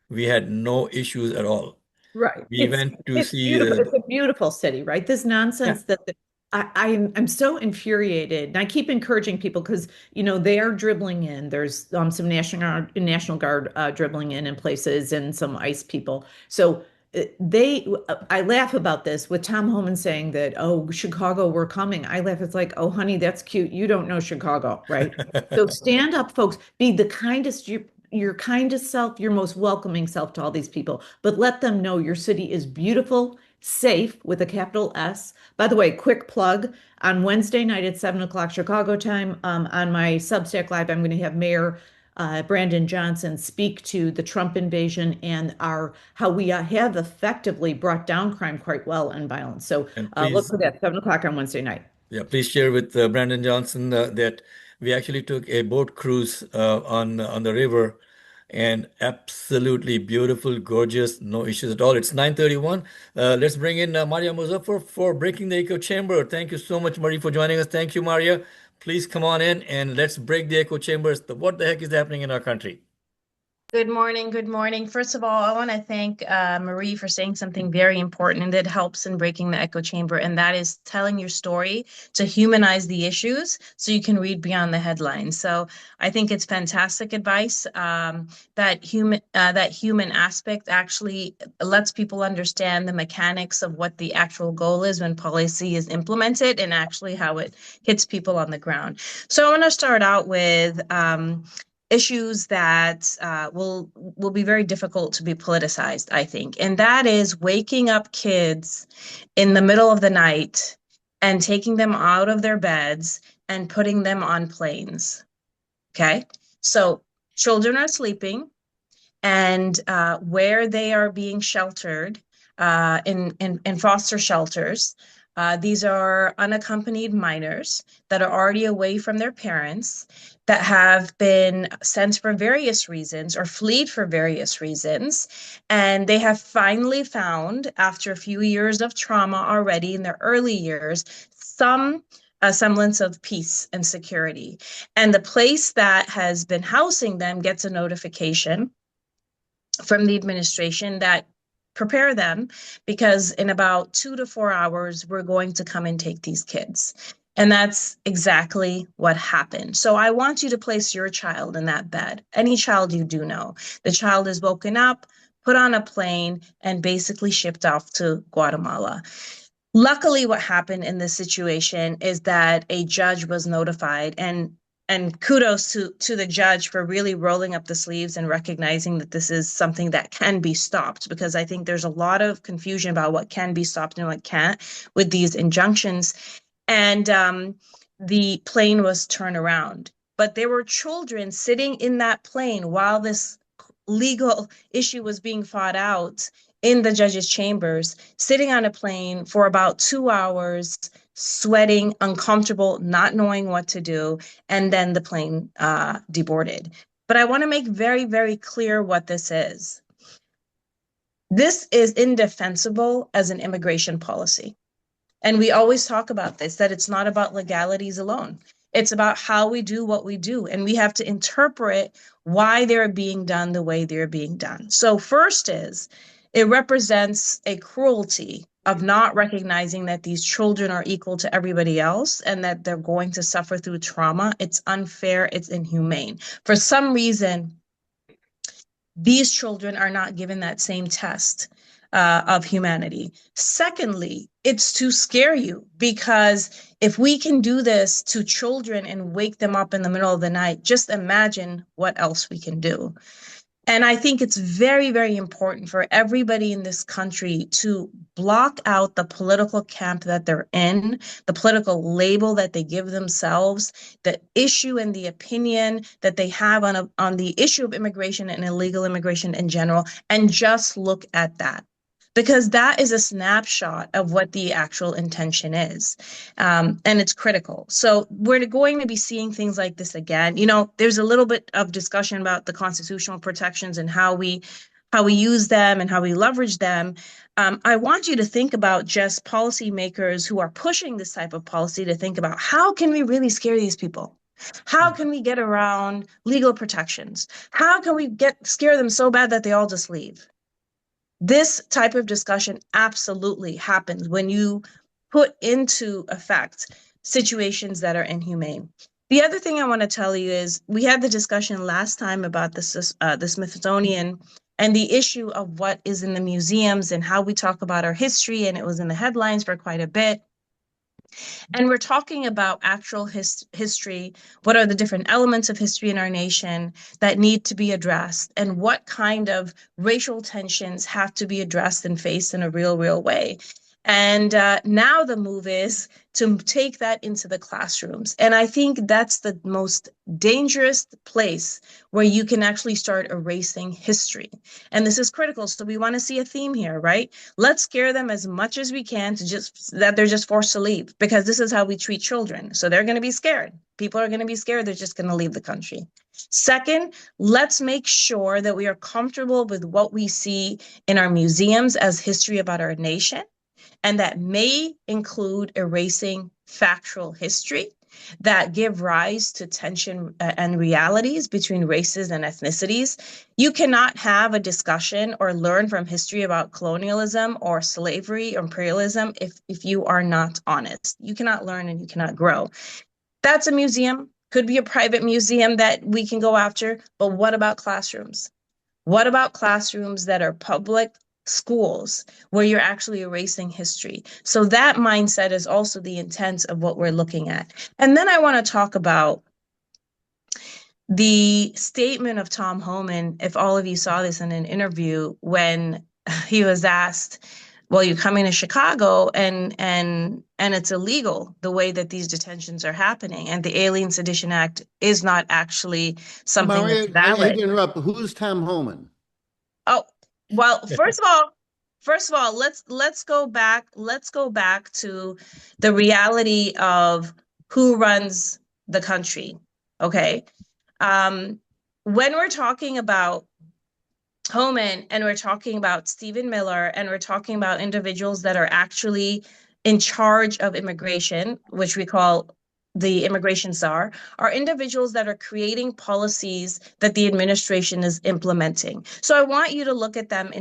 We had no issues at all. Right. We went to It's see beautiful. It's a beautiful city, right? This nonsense yeah. that I'm so infuriated, and I keep encouraging people because they are dribbling in. There's some National Guard dribbling in places, and some ICE people. So I laugh about this with Tom Homan saying that, oh, Chicago, we're coming. I laugh. It's like, oh, honey, that's cute. You don't know Chicago, right? So stand up, folks. Be the kindest your kindest self, your most welcoming self to all these people, but let them know your city is beautiful, safe with a capital S. By the way, quick plug on Wednesday night at 7 o'clock Chicago time, on my Substack Live, I'm going to have Mayor Brandon Johnson speak to the Trump invasion and how we have effectively brought down crime quite well and violence. So And look please, for that 7 o'clock on Wednesday night. yeah, please share with Brandon Johnson that we actually took a boat cruise on the river, and absolutely beautiful, gorgeous, no issues at all. It's 9:31. Let's bring in Maria Muzaffar for breaking the echo chamber. Thank you so much, Marie, for joining us. Thank you, Maria. Please come on in and let's break the echo chambers. What the heck is happening in our country? Good morning. Good morning. First of all, I want to thank Marie for saying something very important and that helps in breaking the echo chamber, and that is telling your story to humanize the issues so you can read beyond the headlines. So I think it's fantastic advice. That human aspect actually lets people understand the mechanics of what the actual goal is when policy is implemented and actually how it hits people on the ground. So I want to start out with issues that will be very difficult to be politicized, I think. And that is waking up kids in the middle of the night and taking them out of their beds and putting them on planes. Okay? So children are sleeping, and where they are being sheltered in foster shelters, these are unaccompanied minors that are already away from their parents, that have been sent for various reasons or fled for various reasons. And they have finally found, after a few years of trauma already in their early years, some semblance of peace and security. And the place that has been housing them gets a notification from the administration that prepare them, because in about 2 to 4 hours, we're going to come and take these kids. And that's exactly what happened. So I want you to place your child in that bed, any child you do know. The child is woken up, put on a plane, and basically shipped off to Guatemala. Luckily, what happened in this situation is that a judge was notified, and kudos to the judge for really rolling up the sleeves and recognizing that this is something that can be stopped, because I think there's a lot of confusion about what can be stopped and what can't with these injunctions. And the plane was turned around. But there were children sitting in that plane while this legal issue was being fought out in the judge's chambers, sitting on a plane for about 2 hours, sweating, uncomfortable, not knowing what to do, and then the plane deboarded. But I want to make very, very clear what this is. This is indefensible as an immigration policy. And we always talk about this, that it's not about legalities alone. It's about how we do what we do. And we have to interpret why they're being done the way they're being done. So first is, it represents a cruelty of not recognizing that these children are equal to everybody else and that they're going to suffer through trauma. It's unfair. It's inhumane. For some reason, these children are not given that same test of humanity. Secondly, it's to scare you, because if we can do this to children and wake them up in the middle of the night, just imagine what else we can do. And I think it's very, very important for everybody in this country to block out the political camp that they're in, the political label that they give themselves, the issue and the opinion that they have on the issue of immigration and illegal immigration in general, and just look at that. Because that is a snapshot of what the actual intention is. And it's critical. So we're going to be seeing things like this again. You know, there's a little bit of discussion about the constitutional protections and how we how we use them and how we leverage them, I want you to think about just policymakers who are pushing this type of policy to think about how can we really scare these people? How can we get around legal protections? How can we scare them so bad that they all just leave? This type of discussion absolutely happens when you put into effect situations that are inhumane. The other thing I want to tell you is we had the discussion last time about the Smithsonian and the issue of what is in the museums and how we talk about our history, and it was in the headlines for quite a bit. And we're talking about actual history. What are the different elements of history in our nation that need to be addressed? And what kind of racial tensions have to be addressed and faced in a real way? And now the move is to take that into the classrooms. And I think that's the most dangerous place where you can actually start erasing history. And this is critical. So we want to see a theme here, right? Let's scare them as much as we can to just that they're just forced to leave, because this is how we treat children. So they're going to be scared. People are going to be scared. They're just going to leave the country. Second, let's make sure that we are comfortable with what we see in our museums as history about our nation. And that may include erasing factual history that give rise to tension and realities between races and ethnicities. You cannot have a discussion or learn from history about colonialism or slavery or imperialism if you are not honest. You cannot learn and you cannot grow. That's a museum, could be a private museum that we can go after, but what about classrooms? What about classrooms that are public schools where you're actually erasing history? So that mindset is also the intent of what we're looking at. And then I want to talk about the statement of Tom Homan, if all of you saw this in an interview, when he was asked, well, you're coming to Chicago and it's illegal the way that these detentions are happening. And the Alien Sedition Act is not actually something that's valid. I hate to interrupt. Who's Tom Homan? Oh, well, first of all, let's go back to the reality of who runs the country. Okay. When we're talking about Homan and we're talking about Stephen Miller and we're talking about individuals that are actually in charge of immigration, which we call the immigration czar, are individuals that are creating policies that the administration is implementing. So I want you to look at them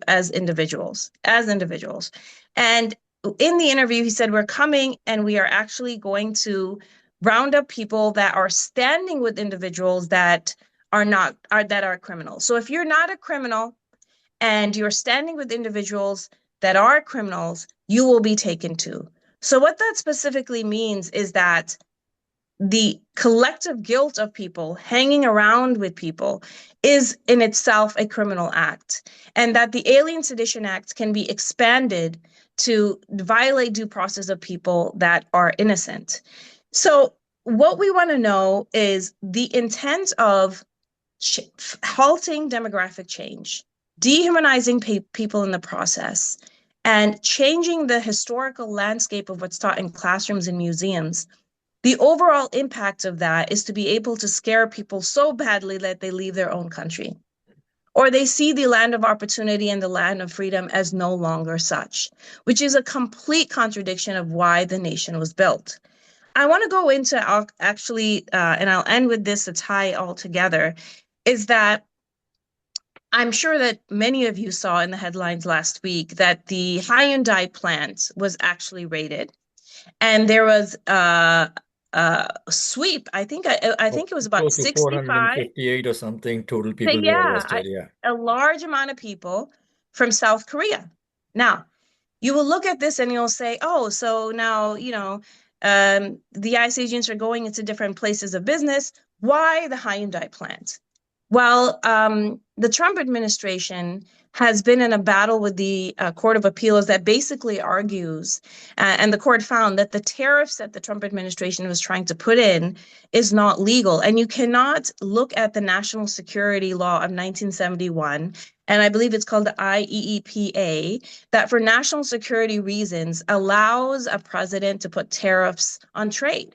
as individuals. And in the interview, he said, we're coming and we are actually going to round up people that are standing with individuals that are criminals. So if you're not a criminal and you're standing with individuals that are criminals, you will be taken to. So what that specifically means is that the collective guilt of people hanging around with people is in itself a criminal act, and that the Alien Sedition Act can be expanded to violate due process of people that are innocent. So what we want to know is the intent of halting demographic change, dehumanizing people in the process, and changing the historical landscape of what's taught in classrooms and museums. The overall impact of that is to be able to scare people so badly that they leave their own country, or they see the land of opportunity and the land of freedom as no longer such, which is a complete contradiction of why the nation was built. I want to go into actually, and I'll end with this to tie all together, is that I'm sure that many of you saw in the headlines last week that the Hyundai plant was actually raided, and there was a sweep. I think it was about 65, 458 or something total people were arrested. A large amount of people from South Korea. Now, you will look at this and you'll say, oh, so now, the ICE agents are going into different places of business. Why the Hyundai plant? Well, the Trump administration has been in a battle with the Court of Appeals that basically argues, and the court found that the tariffs that the Trump administration was trying to put in is not legal. And you cannot look at the national security law of 1971, and I believe it's called the IEEPA, that for national security reasons allows a president to put tariffs on trade.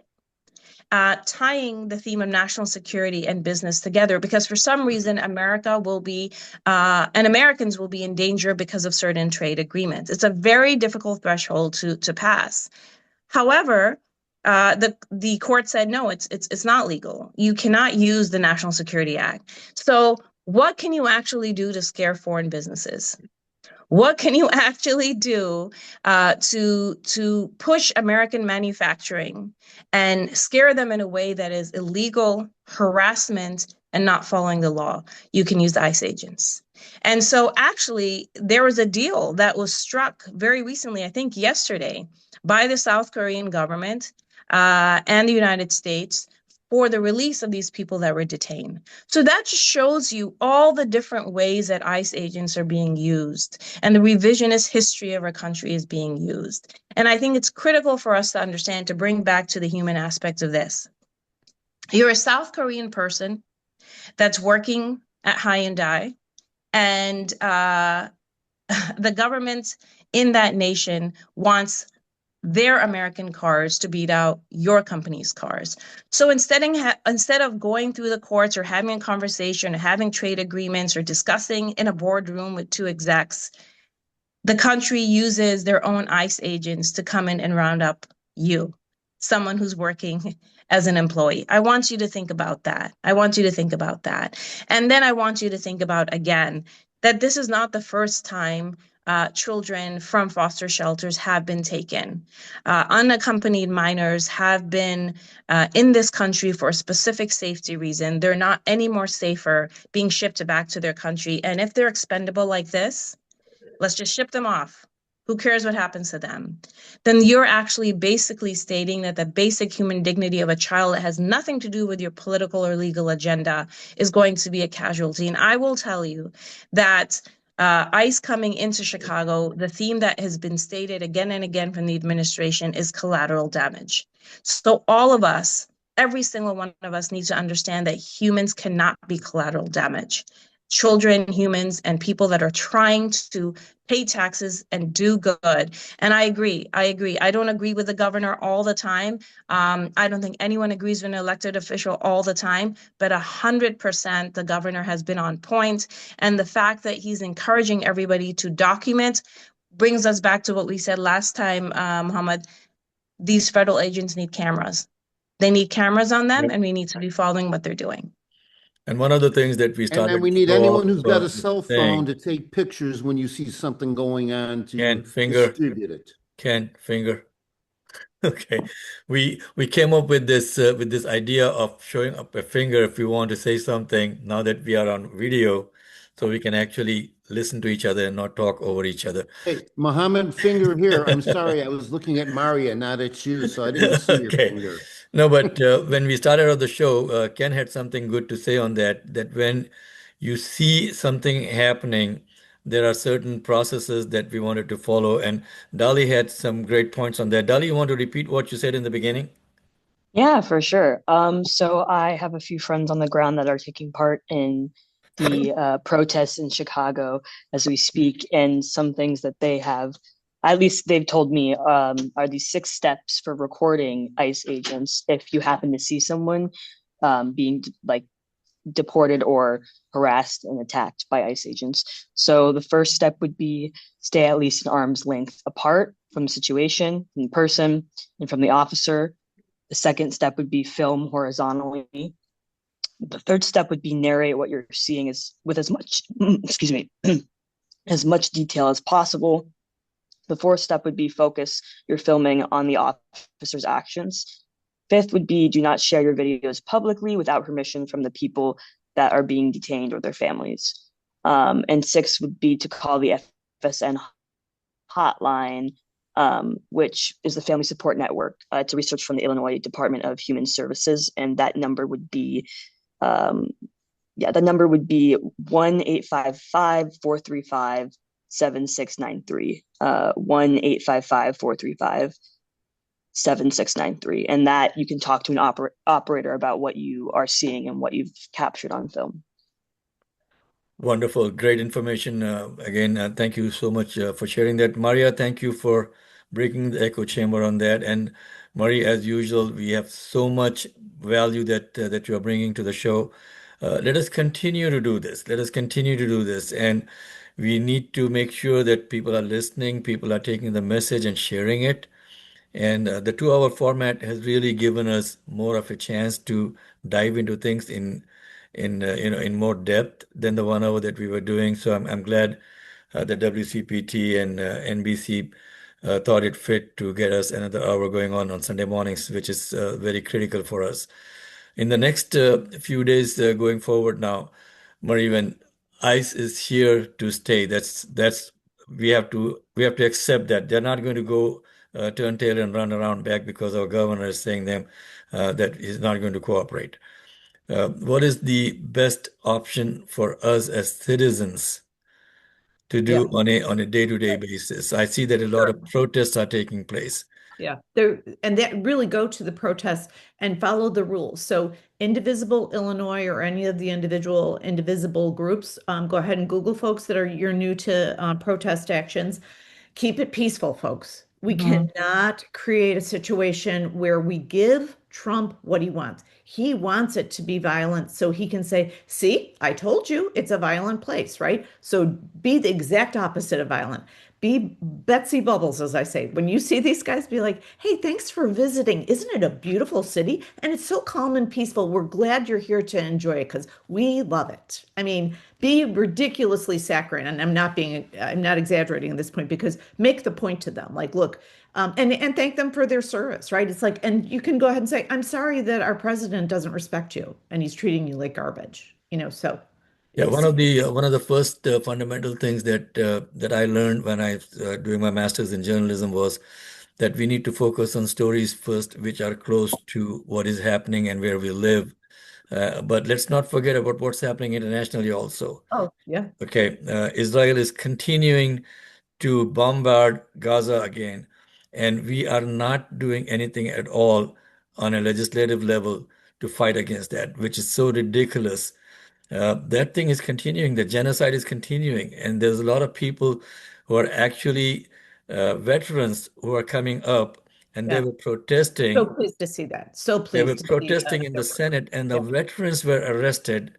tying the theme of national security and business together, because for some reason America will be and Americans will be in danger because of certain trade agreements. It's a very difficult threshold to pass. However, the court said no, it's not legal. You cannot use the National Security Act. So what can you actually do to scare foreign businesses? What can you actually do to push American manufacturing and scare them in a way that is illegal, harassment, and not following the law? You can use ICE agents. And so actually, there was a deal that was struck very recently, I think yesterday, by the South Korean government and the United States for the release of these people that were detained. So that just shows you all the different ways that ICE agents are being used and the revisionist history of our country is being used. And I think it's critical for us to understand, to bring back to the human aspect of this. You're a South Korean person that's working at Hyundai, and the government in that nation wants their American cars to beat out your company's cars. So instead of going through the courts or having a conversation or having trade agreements or discussing in a boardroom with two execs, the country uses their own ICE agents to come in and round up you, someone who's working as an employee. I want you to think about that. I want you to think about that. And then I want you to think about, again, that this is not the first time children from foster shelters have been taken. Unaccompanied minors have been in this country for a specific safety reason. They're not any more safer being shipped back to their country. And if they're expendable like this, let's just ship them off. Who cares what happens to them? Then you're actually basically stating that the basic human dignity of a child that has nothing to do with your political or legal agenda is going to be a casualty. And I will tell you that ICE coming into Chicago, the theme that has been stated again and again from the administration is collateral damage. So all of us, every single one of us needs to understand that humans cannot be collateral damage. Children, humans, and people that are trying to pay taxes and do good. And I agree. I don't agree with the governor all the time. I don't think anyone agrees with an elected official all the time, but 100% the governor has been on point. And the fact that he's encouraging everybody to document brings us back to what we said last time, Muhammad. These federal agents need cameras. They need cameras on them, and we need to be following what they're doing. And one of the things that we started And we need to show anyone off, who's got a cell saying, phone to take pictures when you see something going on to distribute it. Finger. Okay, we came up with this idea of showing up a finger if we want to say something. Now that we are on video, so we can actually listen to each other and not talk over each other. Hey, Mohammed, finger here. I'm sorry, I was looking at Maria, not at you, so I didn't see your finger. No, but when we started on the show, Ken had something good to say on that, that when you see something happening, there are certain processes that we wanted to follow. And Dali had some great points on that. Dali, you want to repeat what you said in the beginning? Yeah, for sure. So I have a few friends on the ground that are taking part in the protests in Chicago as we speak, and some things that they have, at least they've told me, are these 6 steps for recording ICE agents if you happen to see someone being deported or harassed and attacked by ICE agents. So the first step would be stay at least an arm's length apart from the situation, from the person, and from the officer. The second step would be film horizontally. The third step would be narrate what you're seeing with as much, as much detail as possible. The fourth step would be focus your filming on the officer's actions. Fifth would be do not share your videos publicly without permission from the people that are being detained or their families. And sixth would be to call the FSN hotline, which is the Family Support Network. It's a research from the Illinois Department of Human Services, and that number would be, the number would be 1-855-435-7693. 1-855-435-7693, and that you can talk to an operator about what you are seeing and what you've captured on film. Wonderful, great information. Again, thank you so much for sharing that. Maria, thank you for breaking the echo chamber on that. And Marie, as usual, we have so much value that you are bringing to the show. Let us continue to do this. Let us continue to do this. And we need to make sure that people are listening, people are taking the message and sharing it. And the 2 hour format has really given us more of a chance to dive into things in more depth than the 1 hour that we were doing. So I'm glad that WCPT and NBC thought it fit to get us another hour going on Sunday mornings, which is very critical for us. In the next few days going forward now, Marie, when ICE is here to stay, that's we have to accept that they're not going to go turn tail and run around back because our governor is saying them that he's not going to cooperate. What is the best option for us as citizens to do on a day-to-day basis? I see that a lot of protests are taking place. Yeah, and that really go to the protests and follow the rules. So Indivisible Illinois or any of the indivisible groups, go ahead and Google folks that you're new to protest actions. Keep it peaceful, folks. We cannot create a situation where we give Trump what he wants. He wants it to be violent so he can say, see, I told you it's a violent place, right? So be the exact opposite of violent. Be Betsy Bubbles, as I say. When you see these guys, be like, hey, thanks for visiting. Isn't it a beautiful city? And it's so calm and peaceful. We're glad you're here to enjoy it because we love it. I mean, be ridiculously saccharine. And I'm not exaggerating at this point because make the point to them. Like, look, and thank them for their service, right? It's like, and you can go ahead and say, I'm sorry that our president doesn't respect you and he's treating you like garbage, so. Yeah, one of the first fundamental things that I learned when I was doing my master's in journalism was that we need to focus on stories first, which are close to what is happening and where we live. But let's not forget about what's happening internationally also. Oh, yeah. Okay, Israel is continuing to bombard Gaza again, and we are not doing anything at all on a legislative level to fight against that, which is so ridiculous. That thing is continuing, the genocide is continuing, and there's a lot of people who are actually veterans who are coming up, and they were protesting. So pleased to see that. So pleased. They were protesting in the Senate, and the veterans were arrested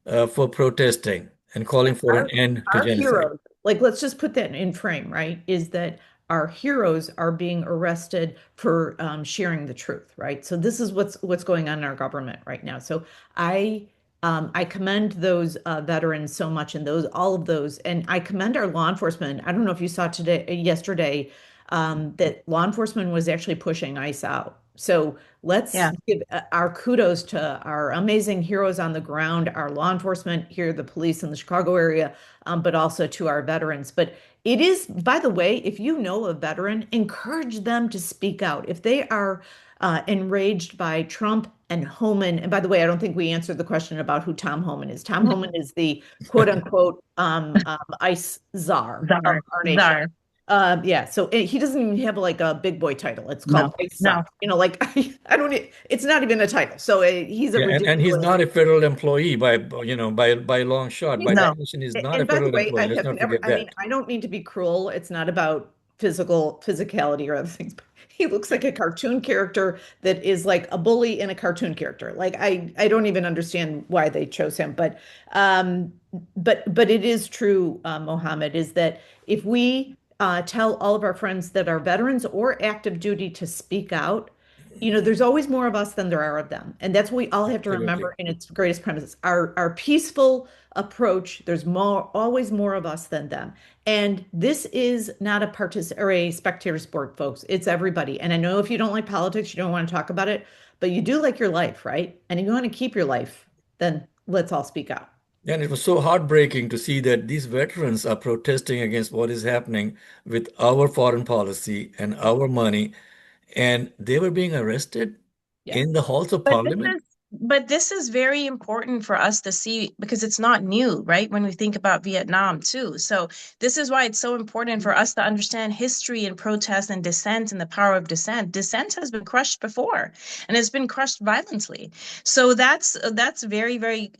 for protesting and calling for an end to genocide. Heroes, like, let's just put that in frame, right? Is that our heroes are being arrested for sharing the truth, right? So this is what's going on in our government right now. So I commend those veterans so much, and all of those, and I commend our law enforcement. I don't know if you saw yesterday, that law enforcement was actually pushing ICE out. So let's give our kudos to our amazing heroes on the ground, our law enforcement here, the police in the Chicago area, but also to our veterans. But it is, by the way, if you know a veteran, encourage them to speak out. If they are enraged by Trump and Homan, and by the way, I don't think we answered the question about who Tom Homan is. Tom Homan is the quote unquote ICE czar of our nation. Yeah, so he doesn't even have like a big boy title. It's called ICE czar. Like I don't. It's not even a title. So he's a ridiculous. And he's not a federal employee by a long shot. By definition, he's not a federal employee. Let's not forget that. I mean, I don't mean to be cruel. It's not about physicality or other things. But he looks like a cartoon character that is like a bully in a cartoon character. Like I don't even understand why they chose him. But it is true, Mohammed, is that if we tell all of our friends that are veterans or active duty to speak out, there's always more of us than there are of them. And that's what we all have to remember in its greatest premises. Our peaceful approach, there's always more of us than them. And this is not a spectator sport, folks. It's everybody. And I know if you don't like politics, you don't want to talk about it, but you do like your life, right? And if you want to keep your life, then let's all speak out. And it was so heartbreaking to see that these veterans are protesting against what is happening with our foreign policy and our money, and they were being arrested in the halls of parliament. But this is very important for us to see because it's not new, right? When we think about Vietnam too. So this is why it's so important for us to understand history and protest and dissent and the power of dissent. Dissent has been crushed before, and it's been crushed violently. So that's very, very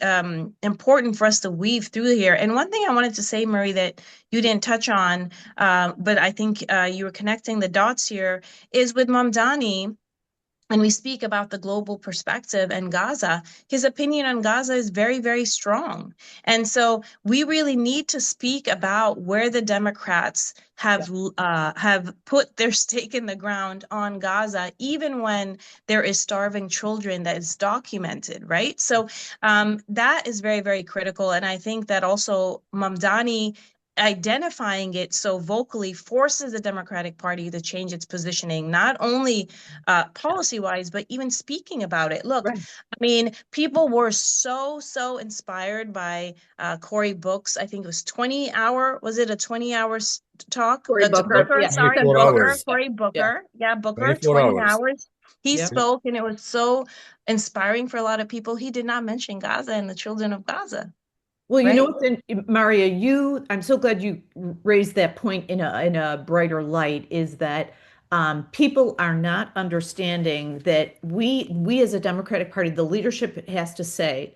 important for us to weave through here. And one thing I wanted to say, Marie, that you didn't touch on, but I think you were connecting the dots here, is with Mamdani. and we speak about the global perspective and Gaza, his opinion on Gaza is very, very strong. And so we really need to speak about where the Democrats have put their stake in the ground on Gaza, even when there is starving children that is documented, right? So that is very, very critical. And I think that also Mamdani identifying it so vocally forces the Democratic Party to change its positioning, not only policy-wise, but even speaking about it. Look, I mean, people were so inspired by Cory Books. I think it was 20-hour, was it a 20-hour talk? Cory Booker, yeah. Sorry, 24 Booker, hours. Cory Booker. Yeah, Booker, 24 20 hours. hours. He Yeah. spoke, and it was so inspiring for a lot of people. He did not mention Gaza and the children of Gaza. Well, you know Right. what's Maria, I'm so glad you raised that point in a brighter light, is that people are not understanding that we as a Democratic Party, the leadership has to say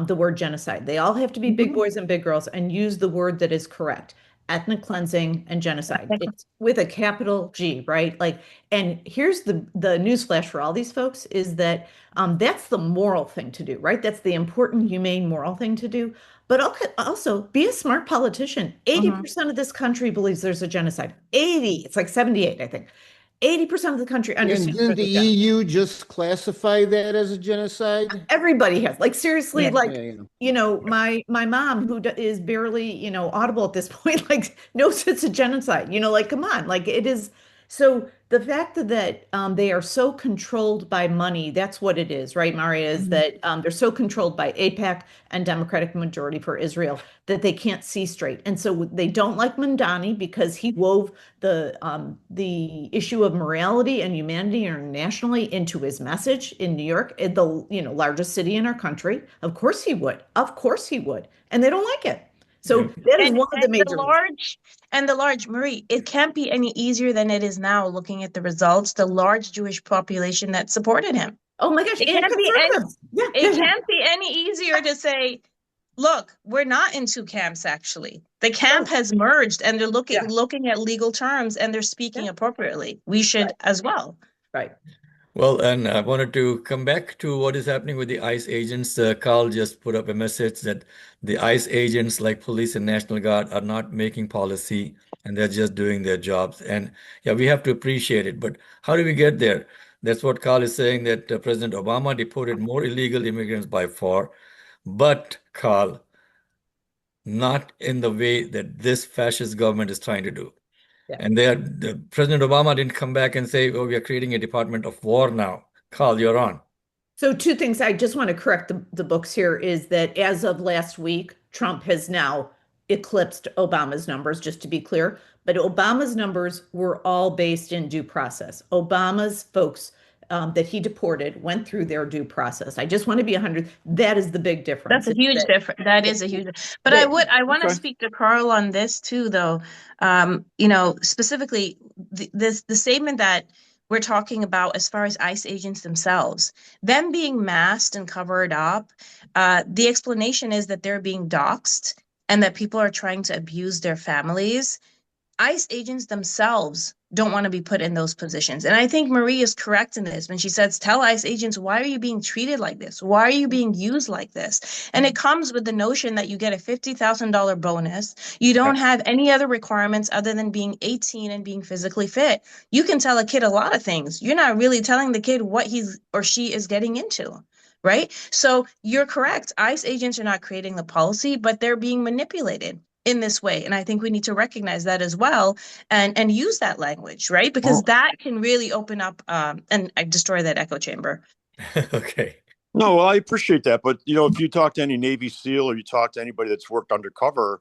the word genocide. They all have to be big boys and big girls and use the word that is correct. Ethnic cleansing and genocide. It's with a capital G, right? Like, and here's the newsflash for all these folks is that that's the moral thing to do, right? That's the important, humane, moral thing to do. But also be a smart politician. 80% of this country believes there's a genocide. 80, it's like 78, I think. 80% of the country And understands didn't there's the a genocide. EU just classify that as a genocide? Everybody has, like, seriously, Yeah. like, Yeah. you know, my mom who is barely, you know, audible at this point, like, knows it's a genocide, you know, like, come on, like, it is. So the fact that they are so controlled by money, that's what it is, right, Maria, is that they're so controlled by AIPAC and Democratic Majority for Israel that they can't see straight. And so they don't like Mandani because he wove the issue of morality and humanity internationally into his message in New York, in the, you know, largest city in our country. Of course he would. Of course he would. And they don't like it. So that is one of the major reasons. The large, Marie, it can't be any easier than it is now looking at the results, the large Jewish population that supported him. Oh my gosh, It and can't be any, conservatives. Yeah, it can't be any easier to say, look, we're not in two camps actually. The camp has merged and they're looking at legal terms and they're speaking appropriately. We should as well. Right. Well, and I wanted to come back to what is happening with the ICE agents. Carl just put up a message that the ICE agents, like police and National Guard, are not making policy and they're just doing their jobs. And yeah, we have to appreciate it. But how do we get there? That's what Carl is saying, that President Obama deported more illegal immigrants by far. But, Carl, not in the way that this fascist government is trying to do. Yeah. And President Obama didn't come back and say, oh, we are creating a Department of War now. Carl, you're on. So two things I just want to correct the books here is that as of last week, Trump has now eclipsed Obama's numbers, just to be clear. But Obama's numbers were all based in due process. Obama's folks that he deported went through their due process. I just want to be 100. That is the big difference. That's a huge difference. That is a huge. But I want to speak to Carl on this too, though. You know, specifically the statement that we're talking about as far as ICE agents themselves, them being masked and covered up. The explanation is that they're being doxxed and that people are trying to abuse their families. ICE agents themselves don't want to be put in those positions. And I think Marie is correct in this when she says, tell ICE agents, why are you being treated like this? Why are you being used like this? And it comes with the notion that you get a $50,000 bonus. You don't have any other requirements other than being 18 and being physically fit. You can tell a kid a lot of things. You're not really telling the kid what he's or she is getting into. Right? So you're correct. ICE agents are not creating the policy, but they're being manipulated in this way. And I think we need to recognize that as well and use that language, right? Because that can really open up and destroy that echo chamber. Okay. No, well, I appreciate that. But, you know, if you talk to any Navy SEAL or you talk to anybody that's worked undercover,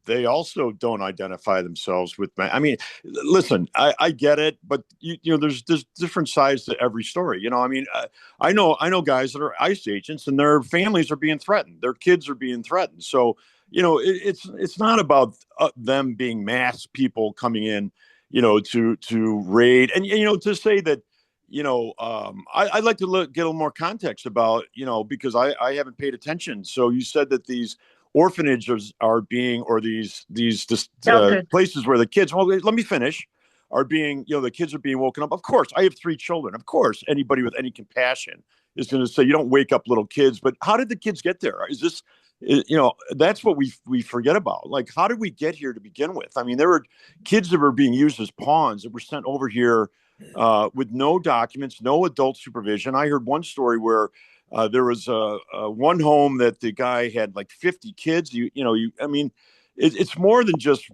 they also don't identify themselves with, I mean, listen, I get it, but you know, there's different sides to every story. You know, I mean, I know guys that are ICE agents and their families are being threatened. Their kids are being threatened. So, you know, it's not about them being mass people coming in, you know, to raid and, you know, to say that, you know, I'd like to get a little more context about, you know, because I haven't paid attention. So you said that these orphanages are being, or these places where the kids, well, let me finish, are being, the kids are being woken up. Of course, I have 3 children. Of course, anybody with any compassion is going to say you don't wake up little kids. But how did the kids get there? Is this, that's what we forget about. Like, how did we get here to begin with? I mean, there were kids that were being used as pawns that were sent over here with no documents, no adult supervision. I heard one story where there was one home that the guy had like 50 kids. I mean, it's more than just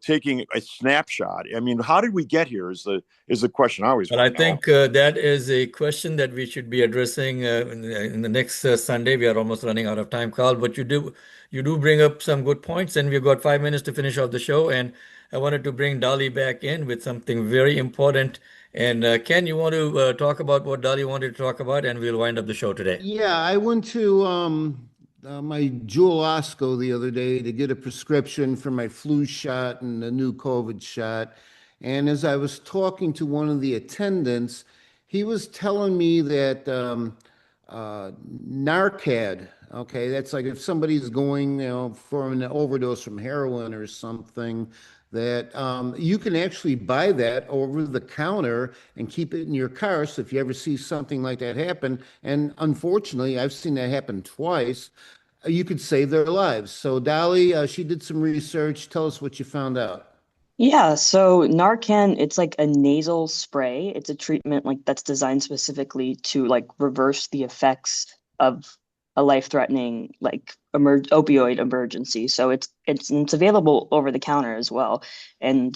taking a snapshot. I mean, how did we get here? Is the question I always. Well, I think that is a question that we should be addressing in the next Sunday. We are almost running out of time, Carl. But you do bring up some good points, and we've got 5 minutes to finish off the show. And I wanted to bring Dolly back in with something very important. And Ken, you want to talk about what Dolly wanted to talk about, and we'll wind up the show today. Yeah, I went to my Jewel Osco the other day to get a prescription for my flu shot and the new COVID shot. And as I was talking to one of the attendants, he was telling me that Narcan, okay, that's like if somebody's going, for an overdose from heroin or something, that you can actually buy that over the counter and keep it in your car. So if you ever see something like that happen, and unfortunately, I've seen that happen twice, you could save their lives. So Dolly, she did some research. Tell us what you found out. Yeah, so Narcan, it's like a nasal spray. It's a treatment like that's designed specifically to like reverse the effects of a life-threatening like opioid emergency. So it's available over the counter as well. And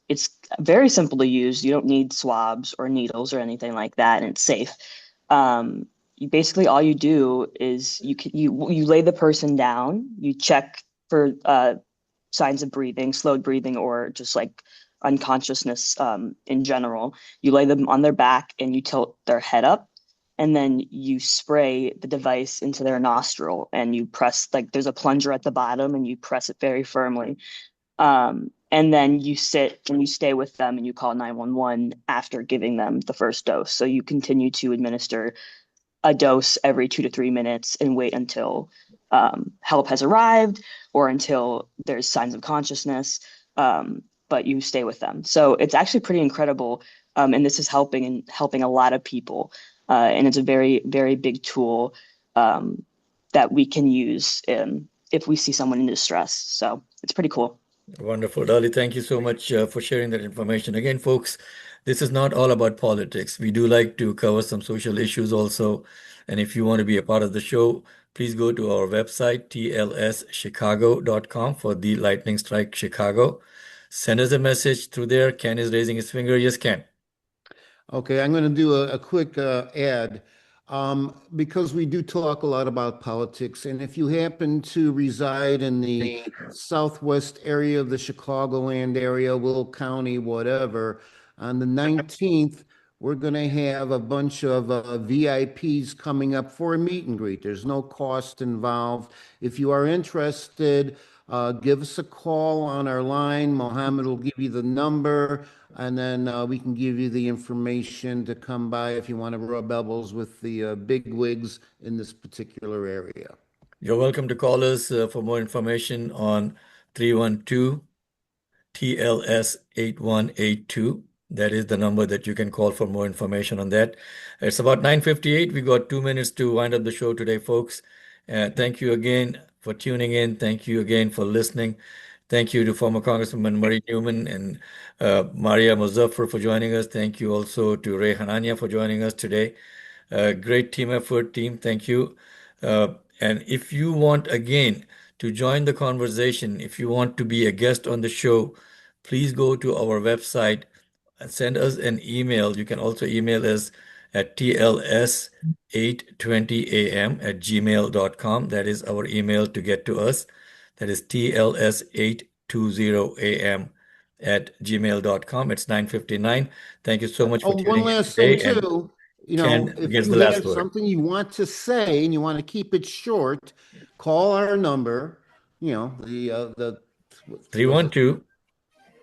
it's very simple to use. You don't need swabs or needles or anything like that, and it's safe. You basically all you do is you lay the person down, you check for signs of breathing, slowed breathing, or just like unconsciousness in general. You lay them on their back and you tilt their head up, and then you spray the device into their nostril and you press, like there's a plunger at the bottom and you press it very firmly. And then you sit and you stay with them and you call 911 after giving them the first dose. So you continue to administer a dose every 2 to 3 minutes and wait until help has arrived or until there's signs of consciousness, but you stay with them. So it's actually pretty incredible, and this is helping a lot of people, and it's a very, very big tool that we can use if we see someone in distress. So it's pretty cool. Wonderful, Dolly. Thank you so much for sharing that information. Again, folks, this is not all about politics. We do like to cover some social issues also. And if you want to be a part of the show, please go to our website, tlschicago.com, for the Lightning Strike Chicago. Send us a message through there. Ken is raising his finger. Yes, Ken. Okay, I'm going to do a quick ad because we do talk a lot about politics. And if you happen to reside in the southwest area of the Chicagoland area, Will County, whatever, on the 19th, we're going to have a bunch of VIPs coming up for a meet and greet. There's no cost involved. If you are interested, give us a call on our line. Mohammed will give you the number, and then we can give you the information to come by if you want to rub elbows with the big wigs in this particular area. You're welcome to call us for more information on 312 TLS 8182. That is the number that you can call for more information on that. It's about 9:58. We got 2 minutes to wind up the show today, folks. Thank you again for tuning in. Thank you again for listening. Thank you to former Congresswoman Murray Newman and Maria Muzaffar for joining us. Thank you also to Ray Hanania for joining us today. Great team effort, team. Thank you. And if you want, again, to join the conversation, if you want to be a guest on the show, please go to our website and send us an email. You can also email us at tls820am@gmail.com. That is our email to get to us. That is tls820am@gmail.com. It's 9:59. Thank you so much for tuning one in last today. thing too. Ken If gets you the last have word. something you want to say and you want to keep it short, call our number. The 312.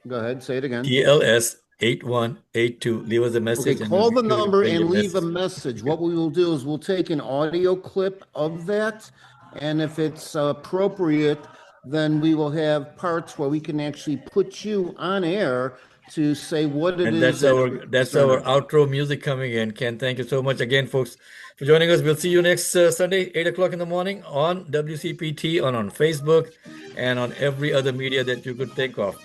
Go ahead, say it again. TLS 8182. Leave us a message. Okay, call the and we'll number play your and leave a message. message. What we will do is we'll take an audio clip of that, and if it's appropriate, then we will have parts where we can actually put you on air to say what it And is that's our outro music coming in. Ken, thank you so much again, folks, for joining us. We'll see you next Sunday, 8 o'clock in the morning on WCPT, on Facebook, and on every other media that you could think of.